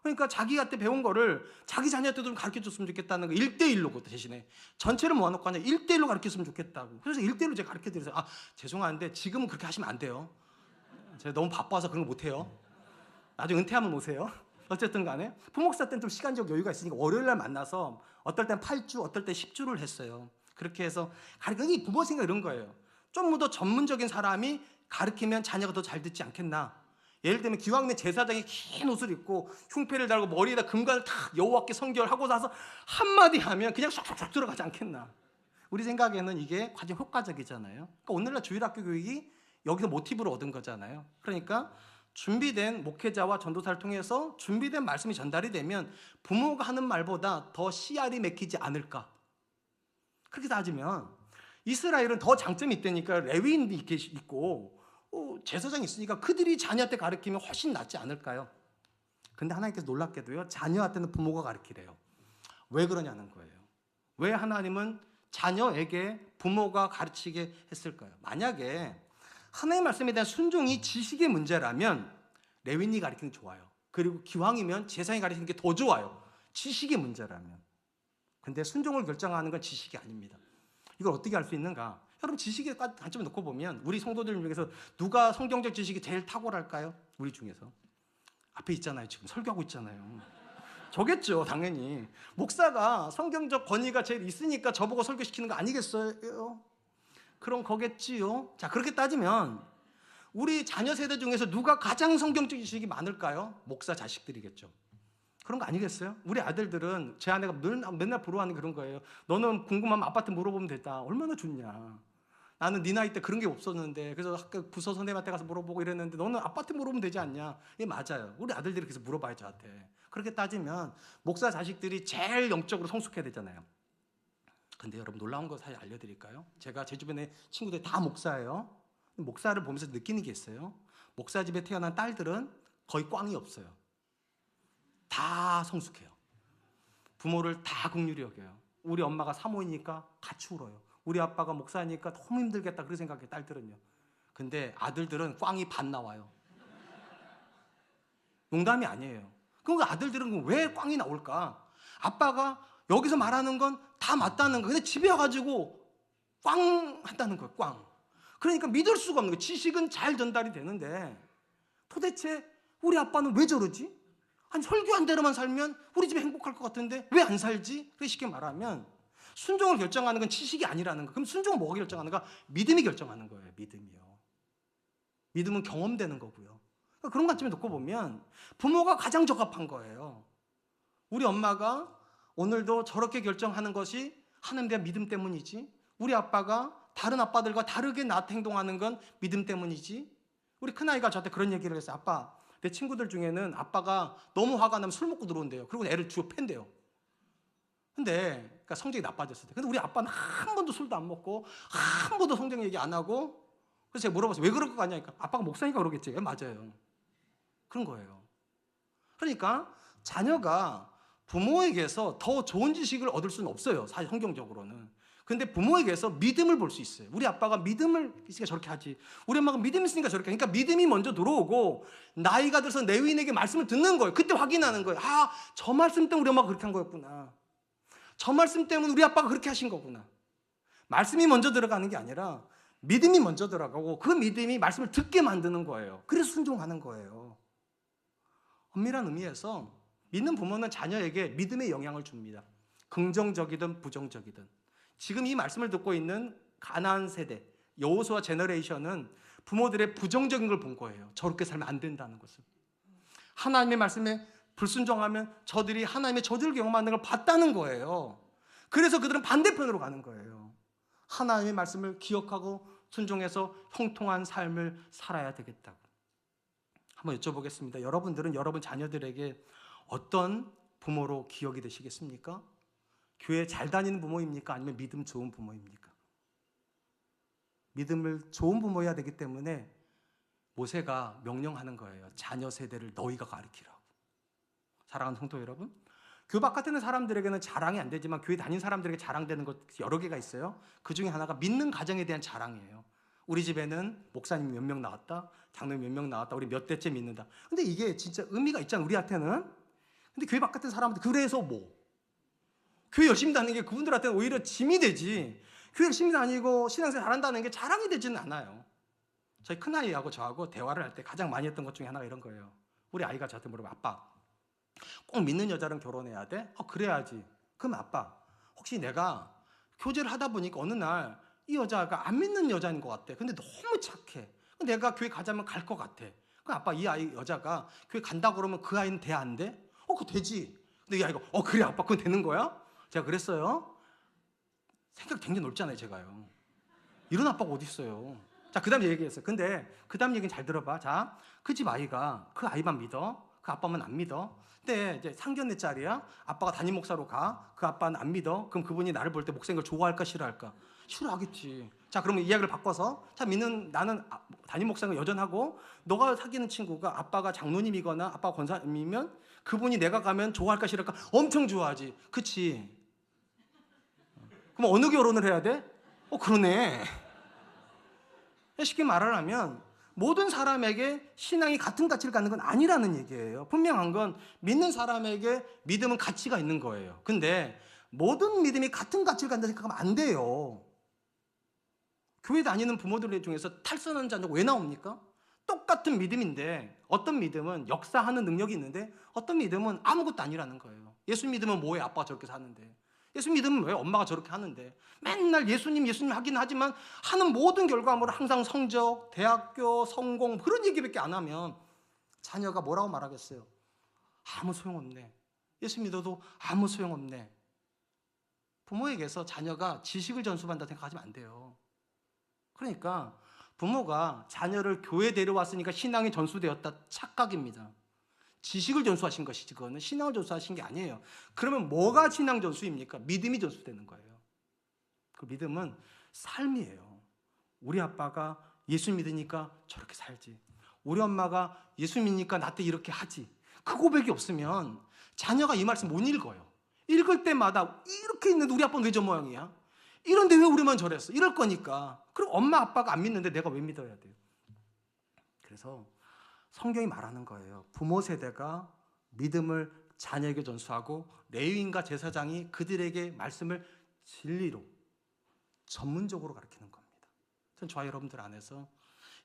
그러니까 자기한테 배운 거를 자기 자녀한테도 좀 가르쳐줬으면 좋겠다는 거. 1대1로 그 대신에 전체를 모아놓고 아니라 1대1로 가르쳤으면 좋겠다고. 그래서 1대1로 제가 가르쳐드렸어요. 아, 죄송한데 지금은 그렇게 하시면 안 돼요. 제가 너무 바빠서 그런 거 못해요. 나중에 은퇴하면 오세요. 어쨌든 간에 부목사 때는 좀 시간적 여유가 있으니까 월요일날 만나서 어떨 땐 8주 어떨 땐 10주를 했어요. 그렇게 해서 가르치는 부모 생각 이런 거예요. 좀 더 전문적인 사람이 가르치면 자녀가 더 잘 듣지 않겠나. 예를 들면 기왕내 제사장이 긴 옷을 입고 흉패를 달고 머리에다 금관을 탁 여호와께 성결을 하고 나서 한마디 하면 그냥 쏙쏙쏙 들어가지 않겠나. 우리 생각에는 이게 가장 효과적이잖아요. 그러니까 오늘날 주일학교 교육이 여기서 모티브를 얻은 거잖아요. 그러니까 준비된 목회자와 전도사를 통해서 준비된 말씀이 전달이 되면 부모가 하는 말보다 더 씨알이 맥히지 않을까. 그렇게 따지면 이스라엘은 더 장점이 있다니까. 레위인이 있고 제사장이 있으니까 그들이 자녀한테 가르치면 훨씬 낫지 않을까요? 근데 하나님께서 놀랍게도요, 자녀한테는 부모가 가르치래요. 왜 그러냐는 거예요. 왜 하나님은 자녀에게 부모가 가르치게 했을까요? 만약에 하나님의 말씀에 대한 순종이 지식의 문제라면 레위인이 가르치는 게 좋아요. 그리고 기왕이면 제사장이 가르치는 게 더 좋아요. 지식의 문제라면. 근데 순종을 결정하는 건 지식이 아닙니다. 이걸 어떻게 할 수 있는가? 여러분, 지식의 관점을 놓고 보면 우리 성도들 중에서 누가 성경적 지식이 제일 탁월할까요? 우리 중에서. 앞에 있잖아요. 지금 설교하고 있잖아요. 저겠죠, 당연히. 목사가 성경적 권위가 제일 있으니까 저보고 설교시키는 거 아니겠어요? 그럼 거겠지요. 자, 그렇게 따지면 우리 자녀 세대 중에서 누가 가장 성경적 지식이 많을까요? 목사 자식들이겠죠. 그런 거 아니겠어요? 우리 아들들은, 제 아내가 맨날 부러워하는 그런 거예요. 너는 궁금하면 아빠한테 물어보면 됐다. 얼마나 좋냐. 나는 네 나이 때 그런 게 없었는데 그래서 학교 부서 선생님한테 가서 물어보고 이랬는데 너는 아빠한테 물어보면 되지 않냐? 이게 맞아요. 우리 아들들이 그래서 물어봐요 저한테. 그렇게 따지면 목사 자식들이 제일 영적으로 성숙해야 되잖아요. 근데 여러분 놀라운 거 사실 알려드릴까요? 제가 제 주변에 친구들이 다 목사예요. 목사를 보면서 느끼는 게 있어요. 목사 집에 태어난 딸들은 거의 꽝이 없어요. 다 성숙해요. 부모를 다 긍휼히 여겨요. 우리 엄마가 사모이니까 같이 울어요. 우리 아빠가 목사니까 너무 힘들겠다 그렇게 생각해요. 딸들은요. 근데 아들들은 꽝이 반 나와요. 농담이 아니에요. 그럼 아들들은 왜 꽝이 나올까? 아빠가 여기서 말하는 건 다 맞다는 거예요. 근데 집에 와가지고 꽝 한다는 거예요. 꽝. 그러니까 믿을 수가 없는 거예요. 지식은 잘 전달이 되는데 도대체 우리 아빠는 왜 저러지? 아니 설교한 대로만 살면 우리 집에 행복할 것 같은데 왜 안 살지? 그렇게 쉽게 말하면 순종을 결정하는 건 지식이 아니라는 거. 그럼 순종은 뭐가 결정하는가? 믿음이 결정하는 거예요. 믿음이요. 믿음은 경험되는 거고요. 그런 관점에 놓고 보면 부모가 가장 적합한 거예요. 우리 엄마가 오늘도 저렇게 결정하는 것이 하나님에 대한 믿음 때문이지. 우리 아빠가 다른 아빠들과 다르게 나한테 행동하는 건 믿음 때문이지. 우리 큰아이가 저한테 그런 얘기를 했어요. 아빠, 내 친구들 중에는 아빠가 너무 화가 나면 술 먹고 들어온대요. 그리고 애를 주워 팬대요. 근데 그러니까 성적이 나빠졌을 때. 근데 우리 아빠는 한 번도 술도 안 먹고 한 번도 성적 얘기 안 하고. 그래서 제가 물어봤어요. 왜 그럴 것 같냐니까. 아빠가 목사니까 그러겠지. 맞아요. 그런 거예요. 그러니까 자녀가 부모에게서 더 좋은 지식을 얻을 수는 없어요. 사실 성경적으로는. 근데 부모에게서 믿음을 볼 수 있어요. 우리 아빠가 믿음을 있으니까 저렇게 하지. 우리 엄마가 믿음이 있으니까 저렇게 하니까 믿음이 먼저 들어오고 나이가 들어서 내위인에게 말씀을 듣는 거예요. 그때 확인하는 거예요. 아, 저 말씀 때문에 우리 엄마가 그렇게 한 거였구나. 저 말씀 때문에 우리 아빠가 그렇게 하신 거구나. 말씀이 먼저 들어가는 게 아니라 믿음이 먼저 들어가고 그 믿음이 말씀을 듣게 만드는 거예요. 그래서 순종하는 거예요. 엄밀한 의미에서 믿는 부모는 자녀에게 믿음의 영향을 줍니다. 긍정적이든 부정적이든. 지금 이 말씀을 듣고 있는 가나안 세대, 여호수아 제너레이션은 부모들의 부정적인 걸 본 거예요. 저렇게 살면 안 된다는 것을. 하나님의 말씀에 불순종하면 저들이 하나님의 저주를 경험하는 걸 봤다는 거예요. 그래서 그들은 반대편으로 가는 거예요. 하나님의 말씀을 기억하고 순종해서 형통한 삶을 살아야 되겠다고. 한번 여쭤보겠습니다. 여러분들은 여러분 자녀들에게 어떤 부모로 기억이 되시겠습니까? 교회 잘 다니는 부모입니까? 아니면 믿음 좋은 부모입니까? 믿음을 좋은 부모여야 되기 때문에 모세가 명령하는 거예요. 자녀 세대를 너희가 가르치라고. 사랑하는 성도 여러분, 교회 바깥에 있는 사람들에게는 자랑이 안 되지만 교회 다니는 사람들에게 자랑되는 것 여러 개가 있어요. 그 중에 하나가 믿는 가정에 대한 자랑이에요. 우리 집에는 목사님 몇 명 나왔다, 장로님 몇 명 나왔다, 우리 몇 대째 믿는다. 근데 이게 진짜 의미가 있잖아요, 우리한테는. 근데 교회 바깥에 있는 사람들 그래서 뭐? 교회 열심히 다니는 게 그분들한테는 오히려 짐이 되지. 교회 열심히 다니고 신앙생활 잘한다는 게 자랑이 되지는 않아요. 저희 큰아이하고 저하고 대화를 할 때 가장 많이 했던 것 중에 하나가 이런 거예요. 우리 아이가 저한테 물어봐. 아빠, 꼭 믿는 여자랑 결혼해야 돼? 그래야지. 그럼 아빠, 혹시 내가 교제를 하다 보니까 어느 날 이 여자가 안 믿는 여자인 것 같아. 근데 너무 착해. 내가 교회 가자면 갈 것 같아. 그럼 아빠, 이 아이 여자가 교회 간다고 그러면 그 아이는 돼, 안 돼? 그거 되지. 근데 이 아이가 그래 아빠, 그건 되는 거야? 제가 그랬어요. 생각 굉장히 넓잖아요, 제가요. 이런 아빠가 어디 있어요? 자, 그 다음 얘기했어요. 근데 그 다음 얘기는 잘 들어봐. 자, 그 집 아이가 그 아이만 믿어. 그 아빠만 안 믿어. 근데 이제 상견례 자리야. 아빠가 담임 목사로 가. 그 아빠는 안 믿어. 그럼 그분이 나를 볼 때 목사인 걸 좋아할까 싫어할까? 싫어하겠지. 자, 그러면 이야기를 바꿔서 자, 나는 담임 목사가 여전하고 너가 사귀는 친구가 아빠가 장로님이거나 아빠가 권사님이면 그분이 내가 가면 좋아할까 싫어할까? 엄청 좋아하지. 그치? 그럼 어느 결혼을 해야 돼? 그러네. 쉽게 말을 하면 모든 사람에게 신앙이 같은 가치를 갖는 건 아니라는 얘기예요. 분명한 건 믿는 사람에게 믿음은 가치가 있는 거예요. 근데 모든 믿음이 같은 가치를 갖는다 생각하면 안 돼요. 교회 다니는 부모들 중에서 탈선한 자녀가 왜 나옵니까? 똑같은 믿음인데 어떤 믿음은 역사하는 능력이 있는데 어떤 믿음은 아무것도 아니라는 거예요. 예수 믿으면 뭐해? 아빠가 저렇게 사는데. 예수 믿으면 왜? 엄마가 저렇게 하는데. 맨날 예수님 하긴 하지만 하는 모든 결과물은 항상 성적, 대학교, 성공 그런 얘기밖에 안 하면 자녀가 뭐라고 말하겠어요? 아무 소용없네. 예수 믿어도 아무 소용없네. 부모에게서 자녀가 지식을 전수받는다 생각하시면 안 돼요. 그러니까 부모가 자녀를 교회 데려왔으니까 신앙이 전수되었다, 착각입니다. 지식을 전수하신 것이지 그거는 신앙을 전수하신 게 아니에요. 그러면 뭐가 신앙 전수입니까? 믿음이 전수되는 거예요. 그 믿음은 삶이에요. 우리 아빠가 예수 믿으니까 저렇게 살지, 우리 엄마가 예수 믿으니까 나 때 이렇게 하지, 그 고백이 없으면 자녀가 이 말씀 못 읽어요. 읽을 때마다 이렇게 있는데 우리 아빠는 왜 저 모양이야? 이런데 왜 우리만 저랬어? 이럴 거니까. 그럼 엄마 아빠가 안 믿는데 내가 왜 믿어야 돼요? 그래서 성경이 말하는 거예요. 부모 세대가 믿음을 자녀에게 전수하고 레위인과 제사장이 그들에게 말씀을 진리로 전문적으로 가르치는 겁니다. 전 저와 여러분들 안에서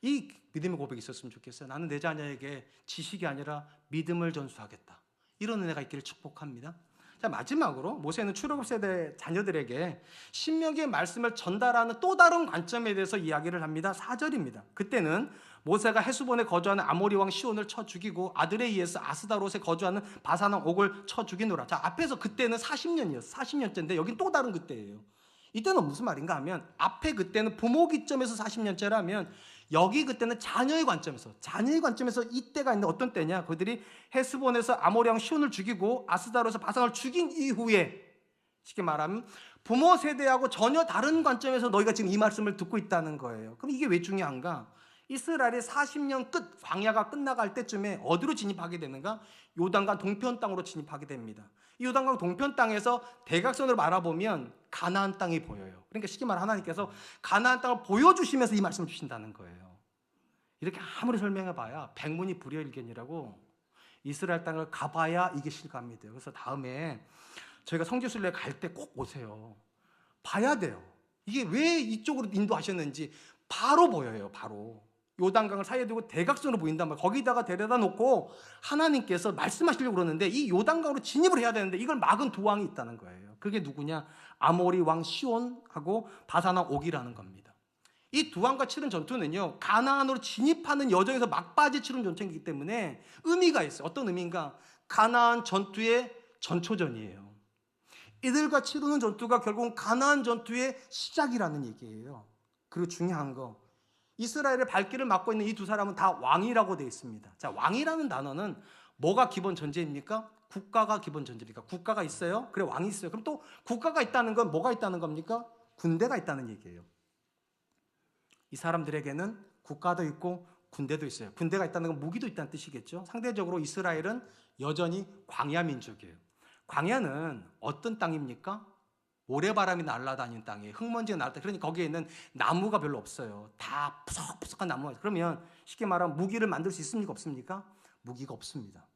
이 믿음의 고백이 있었으면 좋겠어요. 나는 내 자녀에게 지식이 아니라 믿음을 전수하겠다, 이런 은혜가 있기를 축복합니다. 자, 마지막으로 모세는 출애굽 세대 자녀들에게 신명기의 말씀을 전달하는 또 다른 관점에 대해서 이야기를 합니다. 4절입니다. 그때는 모세가 헤스본에 거주하는 아모리 왕 시온을 쳐 죽이고 아들에 의해서 아스다롯에 거주하는 바산 왕 옥을 쳐 죽이노라. 자, 앞에서 그때는 40년이었어요. 40년째인데 여긴 또 다른 그때예요. 이때는 무슨 말인가 하면 앞에 그때는 부모 기점에서 40년째라면 여기 그때는 자녀의 관점에서 이때가 있는데 어떤 때냐? 그들이 헤스본에서 아모리 왕 시온을 죽이고 아스다롯에서 바산을 죽인 이후에, 쉽게 말하면 부모 세대하고 전혀 다른 관점에서 너희가 지금 이 말씀을 듣고 있다는 거예요. 그럼 이게 왜 중요한가? 이스라엘의 40년 끝, 광야가 끝나갈 때쯤에 어디로 진입하게 되는가? 요단강 동편 땅으로 진입하게 됩니다. 이 요단강 동편 땅에서 대각선으로 바라보면 가나안 땅이 보여요. 그러니까 쉽게 말하면 하나님께서 가나안 땅을 보여주시면서 이 말씀을 주신다는 거예요. 이렇게 아무리 설명해봐야 백문이 불여일견이라고, 이스라엘 땅을 가봐야 이게 실감이 돼요. 그래서 다음에 저희가 성지순례 갈 때 꼭 오세요. 봐야 돼요. 이게 왜 이쪽으로 인도하셨는지 바로 보여요. 바로 요단강을 사이에 두고 대각선으로 보인단 말이에요. 거기다가 데려다 놓고 하나님께서 말씀하시려고 그러는데 이 요단강으로 진입을 해야 되는데 이걸 막은 두 왕이 있다는 거예요. 그게 누구냐? 아모리 왕 시온하고 바산 왕 옥이라는 겁니다. 이 두 왕과 치른 전투는요, 가나안으로 진입하는 여정에서 막바지 치른 전쟁이기 때문에 의미가 있어요. 어떤 의미인가? 가나안 전투의 전초전이에요. 이들과 치르는 전투가 결국은 가나안 전투의 시작이라는 얘기예요. 그리고 중요한 거, 이스라엘의 발길을 맡고 있는 이 두 사람은 다 왕이라고 되어 있습니다. 자, 왕이라는 단어는 뭐가 기본 전제입니까? 국가가 기본 전제입니까? 국가가 있어요? 그래, 왕이 있어요. 그럼 또 국가가 있다는 건 뭐가 있다는 겁니까? 군대가 있다는 얘기예요. 이 사람들에게는 국가도 있고 군대도 있어요. 군대가 있다는 건 무기도 있다는 뜻이겠죠. 상대적으로 이스라엘은 여전히 광야 민족이에요. 광야는 어떤 땅입니까? 모래바람이 날아다니는 땅이에요. 흙먼지가 날아다니는, 그러니 거기에 있는 나무가 별로 없어요. 다 푸석푸석한 나무가. 그러면 쉽게 말하면 무기를 만들 수 있습니까? 없습니까? 무기가 없습니다.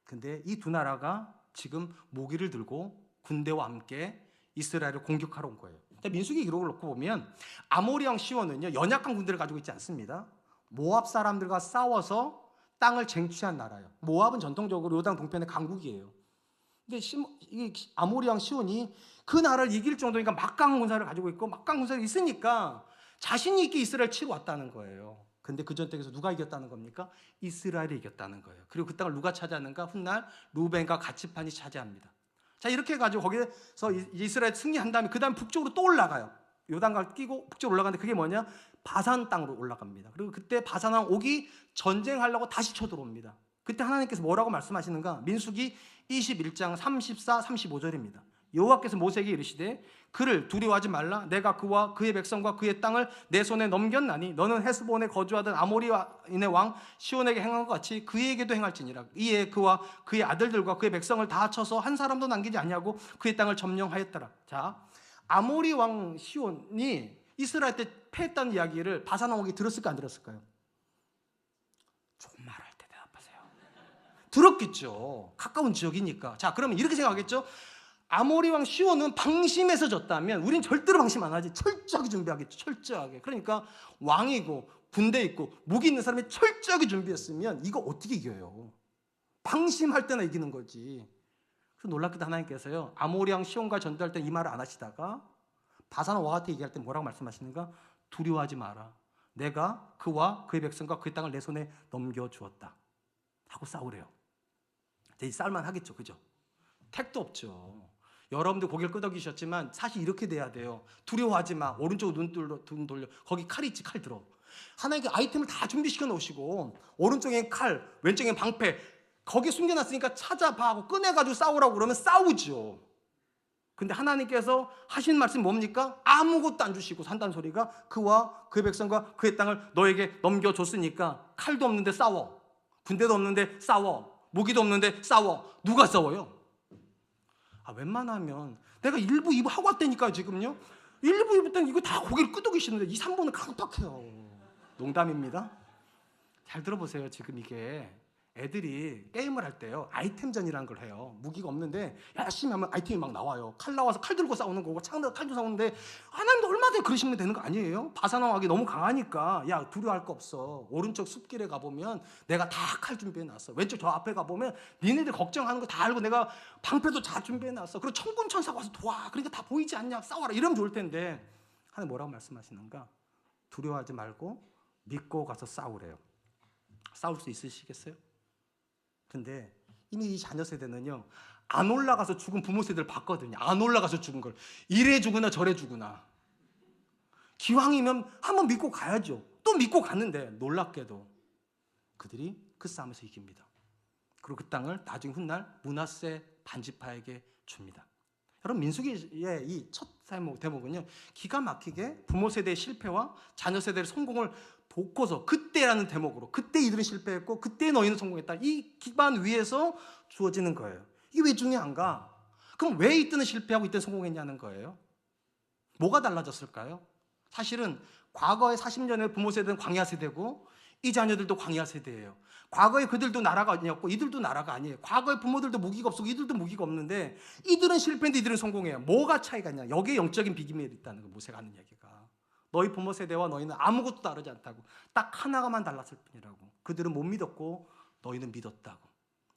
근데 이 두 나라가 지금 무기를 들고 군대와 함께 이스라엘을 공격하러 온 거예요. 민수기 기록을 놓고 보면 아모리 왕 시온은요, 연약한 군대를 가지고 있지 않습니다. 모압 사람들과 싸워서 땅을 쟁취한 나라예요. 모압은 전통적으로 요단 동편의 강국이에요. 근데 아모리 왕 시온이 그 나라를 이길 정도니까 막강한 군사를 가지고 있고, 막강한 군사가 있으니까 자신 있게 이스라엘 치러 왔다는 거예요. 근데 그 전쟁에서 누가 이겼다는 겁니까? 이스라엘이 이겼다는 거예요. 그리고 그 땅을 누가 차지하는가? 훗날 루벤과 가츠판이 차지합니다. 자, 이렇게 해가지고 거기서 이스라엘 승리한 다음에 그 다음 북쪽으로 또 올라가요. 요단강을 끼고 북쪽으로 올라가는데 그게 뭐냐? 바산 땅으로 올라갑니다. 그리고 그때 바산 왕 옥이 전쟁하려고 다시 쳐들어옵니다. 그때 하나님께서 뭐라고 말씀하시는가? 민수기 21장 34, 35절입니다. 여호와께서 모세에게 이르시되 그를 두려워하지 말라. 내가 그와 그의 백성과 그의 땅을 내 손에 넘겼나니 너는 헤스본에 거주하던 아모리인의 왕 시온에게 행한 것 같이 그에게도 행할지니라. 이에 그와 그의 아들들과 그의 백성을 다 쳐서 한 사람도 남기지 아니하고 그의 땅을 점령하였더라. 자, 아모리 왕 시온이 이스라엘 때 패했다는 이야기를 바산 왕이 들었을까 안 들었을까요? 좀 말할 때 대답하세요. 들었겠죠. 가까운 지역이니까. 자, 그러면 이렇게 생각하겠죠. 아모리 왕 시온은 방심해서 졌다면 우린 절대로 방심 안 하지. 철저하게 준비하겠죠. 철저하게. 그러니까 왕이고 군대 있고 무기 있는 사람이 철저하게 준비했으면 이거 어떻게 이겨요? 방심할 때나 이기는 거지. 그래서 놀랍게도 하나님께서요, 아모리 왕 시온과 전투할 때 이 말을 안 하시다가 바산 왕한테 얘기할 때 뭐라고 말씀하시는가? 두려워하지 마라. 내가 그와 그의 백성과 그의 땅을 내 손에 넘겨주었다 하고 싸우래요. 이제 싸울만 하겠죠. 그죠? 택도 없죠. 여러분들 고개를 끄덕이셨지만 사실 이렇게 돼야 돼요. 두려워하지 마. 오른쪽 눈 돌려. 거기 칼 있지, 칼 들어. 하나님께 아이템을 다 준비시켜 놓으시고 오른쪽엔 칼, 왼쪽엔 방패 거기 숨겨놨으니까 찾아봐 하고 꺼내가지고 싸우라고 그러면 싸우죠. 근데 하나님께서 하신 말씀이 뭡니까? 아무것도 안 주시고 산다는 소리가 그와 그의 백성과 그의 땅을 너에게 넘겨줬으니까 칼도 없는데 싸워. 군대도 없는데 싸워. 무기도 없는데 싸워. 누가 싸워요? 웬만하면 내가 1부, 2부 하고 왔다니까요 지금요. 1부, 2부 때는 이거 다 고개를 끄덕이시는데 2, 3부는 강박해요. 농담입니다. 잘 들어보세요. 지금 이게 애들이 게임을 할 때요 아이템전이라는 걸 해요. 무기가 없는데 열심히 하면 아이템이 막 나와요. 칼 나와서 칼 들고 싸우는 거고 창 들고 칼도 싸우는데 하나님도 얼마든지 그러시면 되는 거 아니에요? 바사나왕이 너무 강하니까 야 두려워할 거 없어. 오른쪽 숲길에 가보면 내가 다 칼 준비해놨어. 왼쪽 저 앞에 가보면 니네들 걱정하는 거 다 알고 내가 방패도 다 준비해놨어. 그리고 천군 천사가 와서 도와. 그러니까 다 보이지 않냐 싸워라 이러면 좋을 텐데 하나님 뭐라고 말씀하시는가? 두려워하지 말고 믿고 가서 싸우래요. 싸울 수 있으시겠어요? 근데 이미 이 자녀 세대는요 안 올라가서 죽은 부모 세대를 봤거든요. 안 올라가서 죽은 걸 이래 죽으나 저래 죽으나 기왕이면 한번 믿고 가야죠. 또 믿고 갔는데 놀랍게도 그들이 그 싸움에서 이깁니다. 그리고 그 땅을 나중에 훗날 므낫세 반지파에게 줍니다. 여러분 민수기의 이 첫 대목은요 기가 막히게 부모 세대의 실패와 자녀 세대의 성공을 돕고서 그때라는 대목으로 그때 이들은 실패했고 그때 너희는 성공했다. 이 기반 위에서 주어지는 거예요. 이게 왜 중요한가? 그럼 왜 이때는 실패하고 이때 성공했냐는 거예요. 뭐가 달라졌을까요? 사실은 과거의 40년의 부모 세대는 광야 세대고 이 자녀들도 광야 세대예요. 과거에 그들도 나라가 아니었고 이들도 나라가 아니에요. 과거의 부모들도 무기가 없었고 이들도 무기가 없는데 이들은 실패했는데 이들은 성공해요. 뭐가 차이가 있냐? 여기에 영적인 비기밀이 있다는 거 모세가 하는 얘기가. 너희 부모 세대와 너희는 아무것도 다르지 않다고. 딱 하나가만 달랐을 뿐이라고. 그들은 못 믿었고 너희는 믿었다고.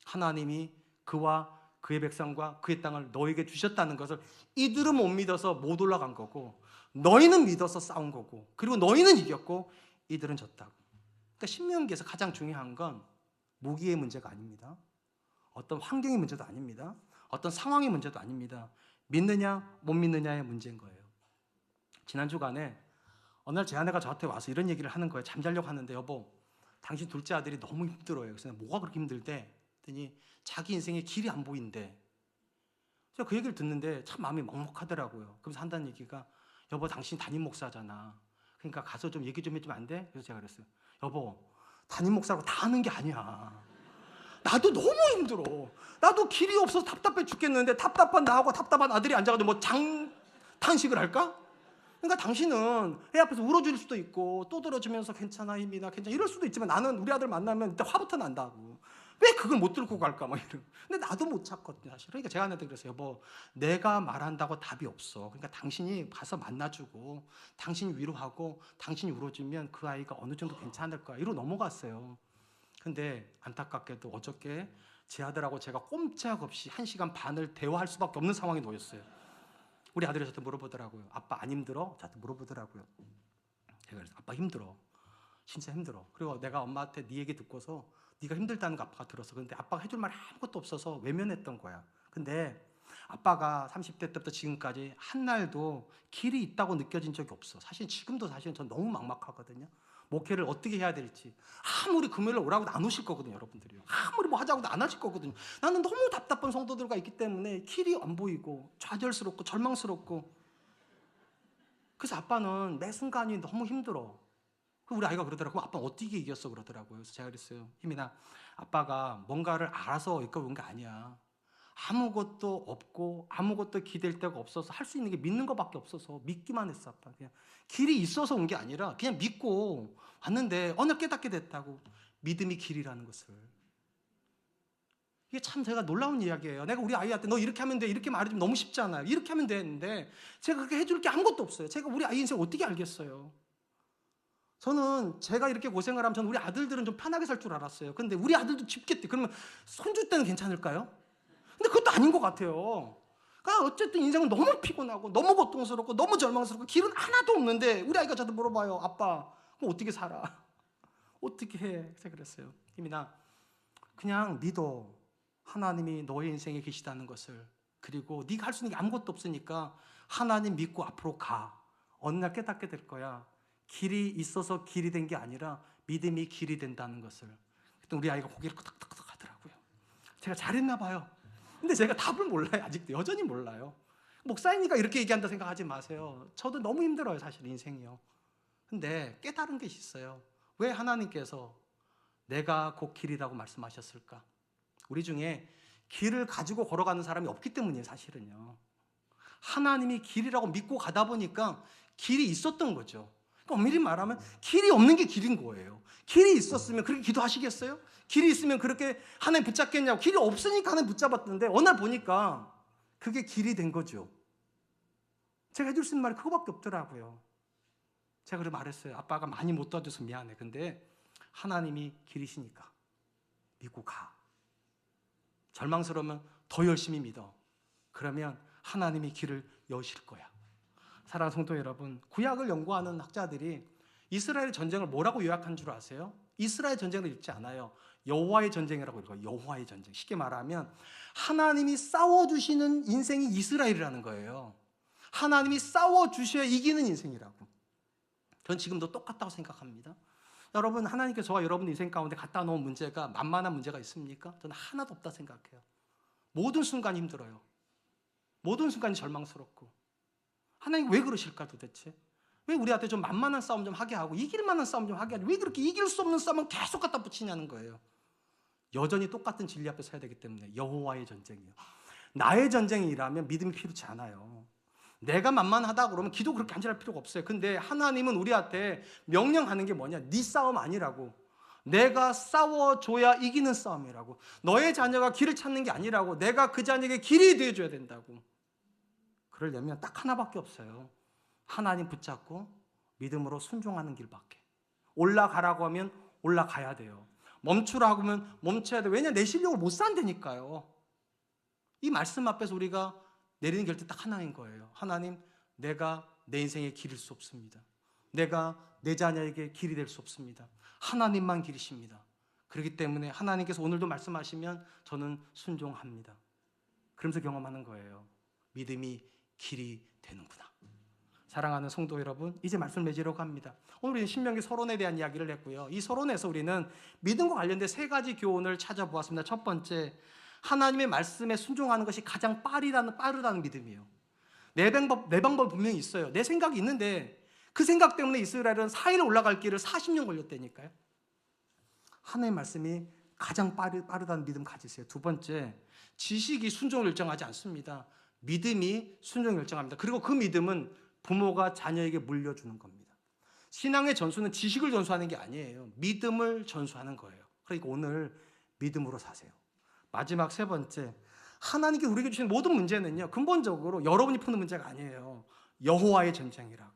하나님이 그와 그의 백성과 그의 땅을 너에게 주셨다는 것을 이들은 못 믿어서 못 올라간 거고 너희는 믿어서 싸운 거고 그리고 너희는 이겼고 이들은 졌다고. 그러니까 신명기에서 가장 중요한 건 무기의 문제가 아닙니다. 어떤 환경의 문제도 아닙니다. 어떤 상황의 문제도 아닙니다. 믿느냐 못 믿느냐의 문제인 거예요. 지난 주간에 어느 날 제 아내가 저한테 와서 이런 얘기를 하는 거예요. 잠자려고 하는데 여보 당신 둘째 아들이 너무 힘들어요. 그래서 뭐가 그렇게 힘들대? 그랬더니 자기 인생에 길이 안 보인대. 제가 그 얘기를 듣는데 참 마음이 먹먹하더라고요. 그러면서 한다는 얘기가 여보 당신 담임 목사잖아. 그러니까 가서 좀 얘기 좀 해주면 안 돼? 그래서 제가 그랬어요. 여보 담임 목사라고 다 하는 게 아니야. 나도 너무 힘들어. 나도 길이 없어서 답답해 죽겠는데 답답한 나하고 답답한 아들이 앉아가지고 뭐 장탄식을 할까? 그러니까 당신은 애 앞에서 울어줄 수도 있고 떠들어주면서 괜찮아 힘이나 괜찮아 이럴 수도 있지만 나는 우리 아들 만나면 일단 화부터 난다고. 왜 그걸 못 들고 갈까 막 이런. 근데 나도 못 찾거든요 사실. 그러니까 제가 아내한테 그랬어요. 여보 내가 말한다고 답이 없어. 그러니까 당신이 가서 만나주고 당신이 위로하고 당신이 울어주면 그 아이가 어느 정도 괜찮을 거야. 이러고 넘어갔어요. 근데 안타깝게도 어저께 제 아들하고 제가 꼼짝없이 1시간 반을 대화할 수밖에 없는 상황에 놓였어요. 우리 아들이 저한테 물어보더라고요. 아빠 안 힘들어? 저한테 물어보더라고요. 제가 그래서 아빠 힘들어. 진짜 힘들어. 그리고 내가 엄마한테 네 얘기 듣고서 네가 힘들다는 거 아빠가 들었어. 근데 아빠가 해줄 말 아무것도 없어서 외면했던 거야. 근데 아빠가 30대 때부터 지금까지 한 날도 길이 있다고 느껴진 적이 없어. 사실 지금도 사실은 전 너무 막막하거든요. 목회를 어떻게 해야 될지. 아무리 금요일에 오라고 안 오실 거거든요, 여러분들이요. 아무리 뭐 하자고도 안 하실 거거든요. 나는 너무 답답한 성도들과 있기 때문에 길이 안 보이고 좌절스럽고 절망스럽고. 그래서 아빠는 매 순간이 너무 힘들어. 우리 아이가 그러더라고요. 아빠 어떻게 이겼어? 그러더라고요. 그래서 제가 그랬어요. 희민아, 아빠가 뭔가를 알아서 이끌어온 게 아니야. 아무것도 없고 아무것도 기댈 데가 없어서 할 수 있는 게 믿는 것밖에 없어서 믿기만 했어. 아빠 그냥 길이 있어서 온 게 아니라 그냥 믿고 왔는데 어느 깨닫게 됐다고. 믿음이 길이라는 것을. 이게 참 제가 놀라운 이야기예요. 내가 우리 아이한테 너 이렇게 하면 돼 이렇게 말해주면 너무 쉽잖아요. 이렇게 하면 되는데 제가 그렇게 해줄 게 아무것도 없어요. 제가 우리 아이 인생 어떻게 알겠어요. 저는 제가 이렇게 고생을 하면 저는 우리 아들들은 좀 편하게 살 줄 알았어요. 근데 우리 아들도 춥겠대. 그러면 손주 때는 괜찮을까요? 근데 그것도 아닌 것 같아요. 그러니까 어쨌든 인생은 너무 피곤하고 너무 고통스럽고 너무 절망스럽고 길은 하나도 없는데 우리 아이가 저한테 물어봐요. 아빠 그럼 어떻게 살아? 어떻게 해? 그래서 그랬어요. 희민아 그냥 믿어. 하나님이 너의 인생에 계시다는 것을. 그리고 네가 할 수 있는 게 아무것도 없으니까 하나님 믿고 앞으로 가. 어느 날 깨닫게 될 거야. 길이 있어서 길이 된 게 아니라 믿음이 길이 된다는 것을. 그때 우리 아이가 고개를 끄덕끄덕 하더라고요. 제가 잘했나 봐요. 근데 제가 답을 몰라요. 아직도 여전히 몰라요. 목사님이니까 이렇게 얘기한다 생각하지 마세요. 저도 너무 힘들어요, 사실 인생이요. 근데 깨달은 게 있어요. 왜 하나님께서 내가 곧 길이라고 말씀하셨을까? 우리 중에 길을 가지고 걸어가는 사람이 없기 때문이에요, 사실은요. 하나님이 길이라고 믿고 가다 보니까 길이 있었던 거죠. 그러니까 엄밀히 말하면 길이 없는 게 길인 거예요. 길이 있었으면 그렇게 기도하시겠어요? 길이 있으면 그렇게 하나님 붙잡겠냐고. 길이 없으니까 하나님 붙잡았던데 어느 날 보니까 그게 길이 된 거죠. 제가 해줄 수 있는 말이 그거밖에 없더라고요. 제가 그래 말했어요. 아빠가 많이 못 도와줘서 미안해. 근데 하나님이 길이시니까 믿고 가. 절망스러우면 더 열심히 믿어. 그러면 하나님이 길을 여실 거야. 사랑하는 성도 여러분, 구약을 연구하는 학자들이 이스라엘 전쟁을 뭐라고 요약한 줄 아세요? 이스라엘 전쟁을 읽지 않아요. 여호와의 전쟁이라고 읽어요. 여호와의 전쟁. 쉽게 말하면 하나님이 싸워주시는 인생이 이스라엘이라는 거예요. 하나님이 싸워주셔야 이기는 인생이라고. 전 지금도 똑같다고 생각합니다. 여러분, 하나님께서 저와 여러분 인생 가운데 갖다 놓은 문제가 만만한 문제가 있습니까? 저는 하나도 없다 생각해요. 모든 순간이 힘들어요. 모든 순간이 절망스럽고. 하나님 왜 그러실까 도대체? 왜 우리한테 좀 만만한 싸움 좀 하게 하고 이길 만한 싸움 좀 하게 하고 왜 그렇게 이길 수 없는 싸움은 계속 갖다 붙이냐는 거예요. 여전히 똑같은 진리 앞에 서야 되기 때문에 여호와의 전쟁이요. 나의 전쟁이라면 믿음이 필요치 않아요. 내가 만만하다 그러면 기도 그렇게 간절할 필요가 없어요. 근데 하나님은 우리한테 명령하는 게 뭐냐? 네 싸움 아니라고. 내가 싸워줘야 이기는 싸움이라고. 너의 자녀가 길을 찾는 게 아니라고. 내가 그 자녀에게 길이 되어줘야 된다고. 그러려면 딱 하나밖에 없어요. 하나님 붙잡고 믿음으로 순종하는 길밖에. 올라가라고 하면 올라가야 돼요. 멈추라고 하면 멈춰야 돼요. 왜냐? 내 실력을 못 산다니까요. 이 말씀 앞에서 우리가 내리는 결정 딱 하나인 거예요. 하나님, 내가 내 인생의 길일 수 없습니다. 내가 내 자녀에게 길이 될 수 없습니다. 하나님만 길이십니다. 그렇기 때문에 하나님께서 오늘도 말씀하시면 저는 순종합니다. 그러면서 경험하는 거예요. 믿음이 길이 되는구나. 사랑하는 성도 여러분, 이제 말씀을 맺으려고 합니다. 오늘 우리는 신명기 서론에 대한 이야기를 했고요. 이 서론에서 우리는 믿음과 관련된 세 가지 교훈을 찾아보았습니다. 첫 번째, 하나님의 말씀에 순종하는 것이 가장 빠르다는 믿음이에요. 내 방법 분명히 있어요. 내 생각이 있는데 그 생각 때문에 이스라엘은 4일 올라갈 길을 40년 걸렸다니까요. 하나님의 말씀이 가장 빠르다는 믿음 가지세요. 두 번째, 지식이 순종을 결정하지 않습니다. 믿음이 순종을 결정합니다. 그리고 그 믿음은 부모가 자녀에게 물려주는 겁니다. 신앙의 전수는 지식을 전수하는 게 아니에요. 믿음을 전수하는 거예요. 그러니까 오늘 믿음으로 사세요. 마지막 세 번째, 하나님께 우리에게 주신 모든 문제는요, 근본적으로 여러분이 푸는 문제가 아니에요. 여호와의 전쟁이라고.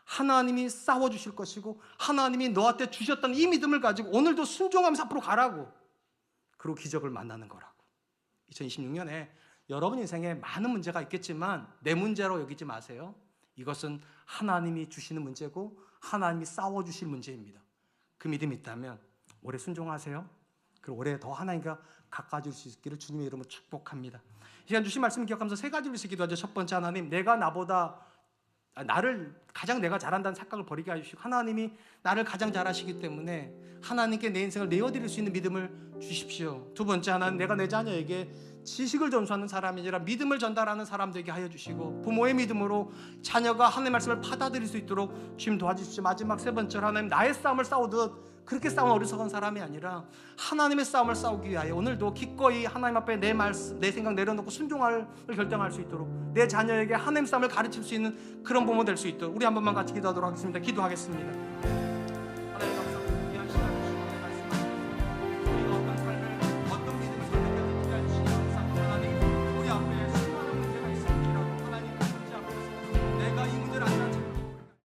하나님이 싸워주실 것이고 하나님이 너한테 주셨던 이 믿음을 가지고 오늘도 순종하면서 앞으로 가라고. 그리고 기적을 만나는 거라고. 2026년에 여러분 인생에 많은 문제가 있겠지만 내 문제로 여기지 마세요. 이것은 하나님이 주시는 문제고 하나님이 싸워주실 문제입니다. 그 믿음이 있다면 올해 순종하세요. 그리고 올해 더 하나님과 가까워질 수 있기를 주님의 이름으로 축복합니다. 이 시간 주신 말씀을 기억하면서 세 가지로 기도하죠. 첫 번째, 하나님, 나를 가장 내가 잘한다는 착각을 버리게 해주시고 하나님이 나를 가장 잘하시기 때문에 하나님께 내 인생을 내어드릴 수 있는 믿음을 주십시오. 두 번째, 하나님, 내가 내 자녀에게 지식을 전수하는 사람이 아니라 믿음을 전달하는 사람 되게 하여 주시고 부모의 믿음으로 자녀가 하나님의 말씀을 받아들일 수 있도록 주님 도와주십시오. 마지막 세 번째로, 하나님, 나의 싸움을 싸우듯 그렇게 싸우는 어리석은 사람이 아니라 하나님의 싸움을 싸우기 위하여 오늘도 기꺼이 하나님 앞에 내 말씀, 내 생각 내려놓고 순종을 결정할 수 있도록 내 자녀에게 하나님 싸움을 가르칠 수 있는 그런 부모 될 수 있도록 우리 한 번만 같이 기도하도록 하겠습니다. 기도하겠습니다.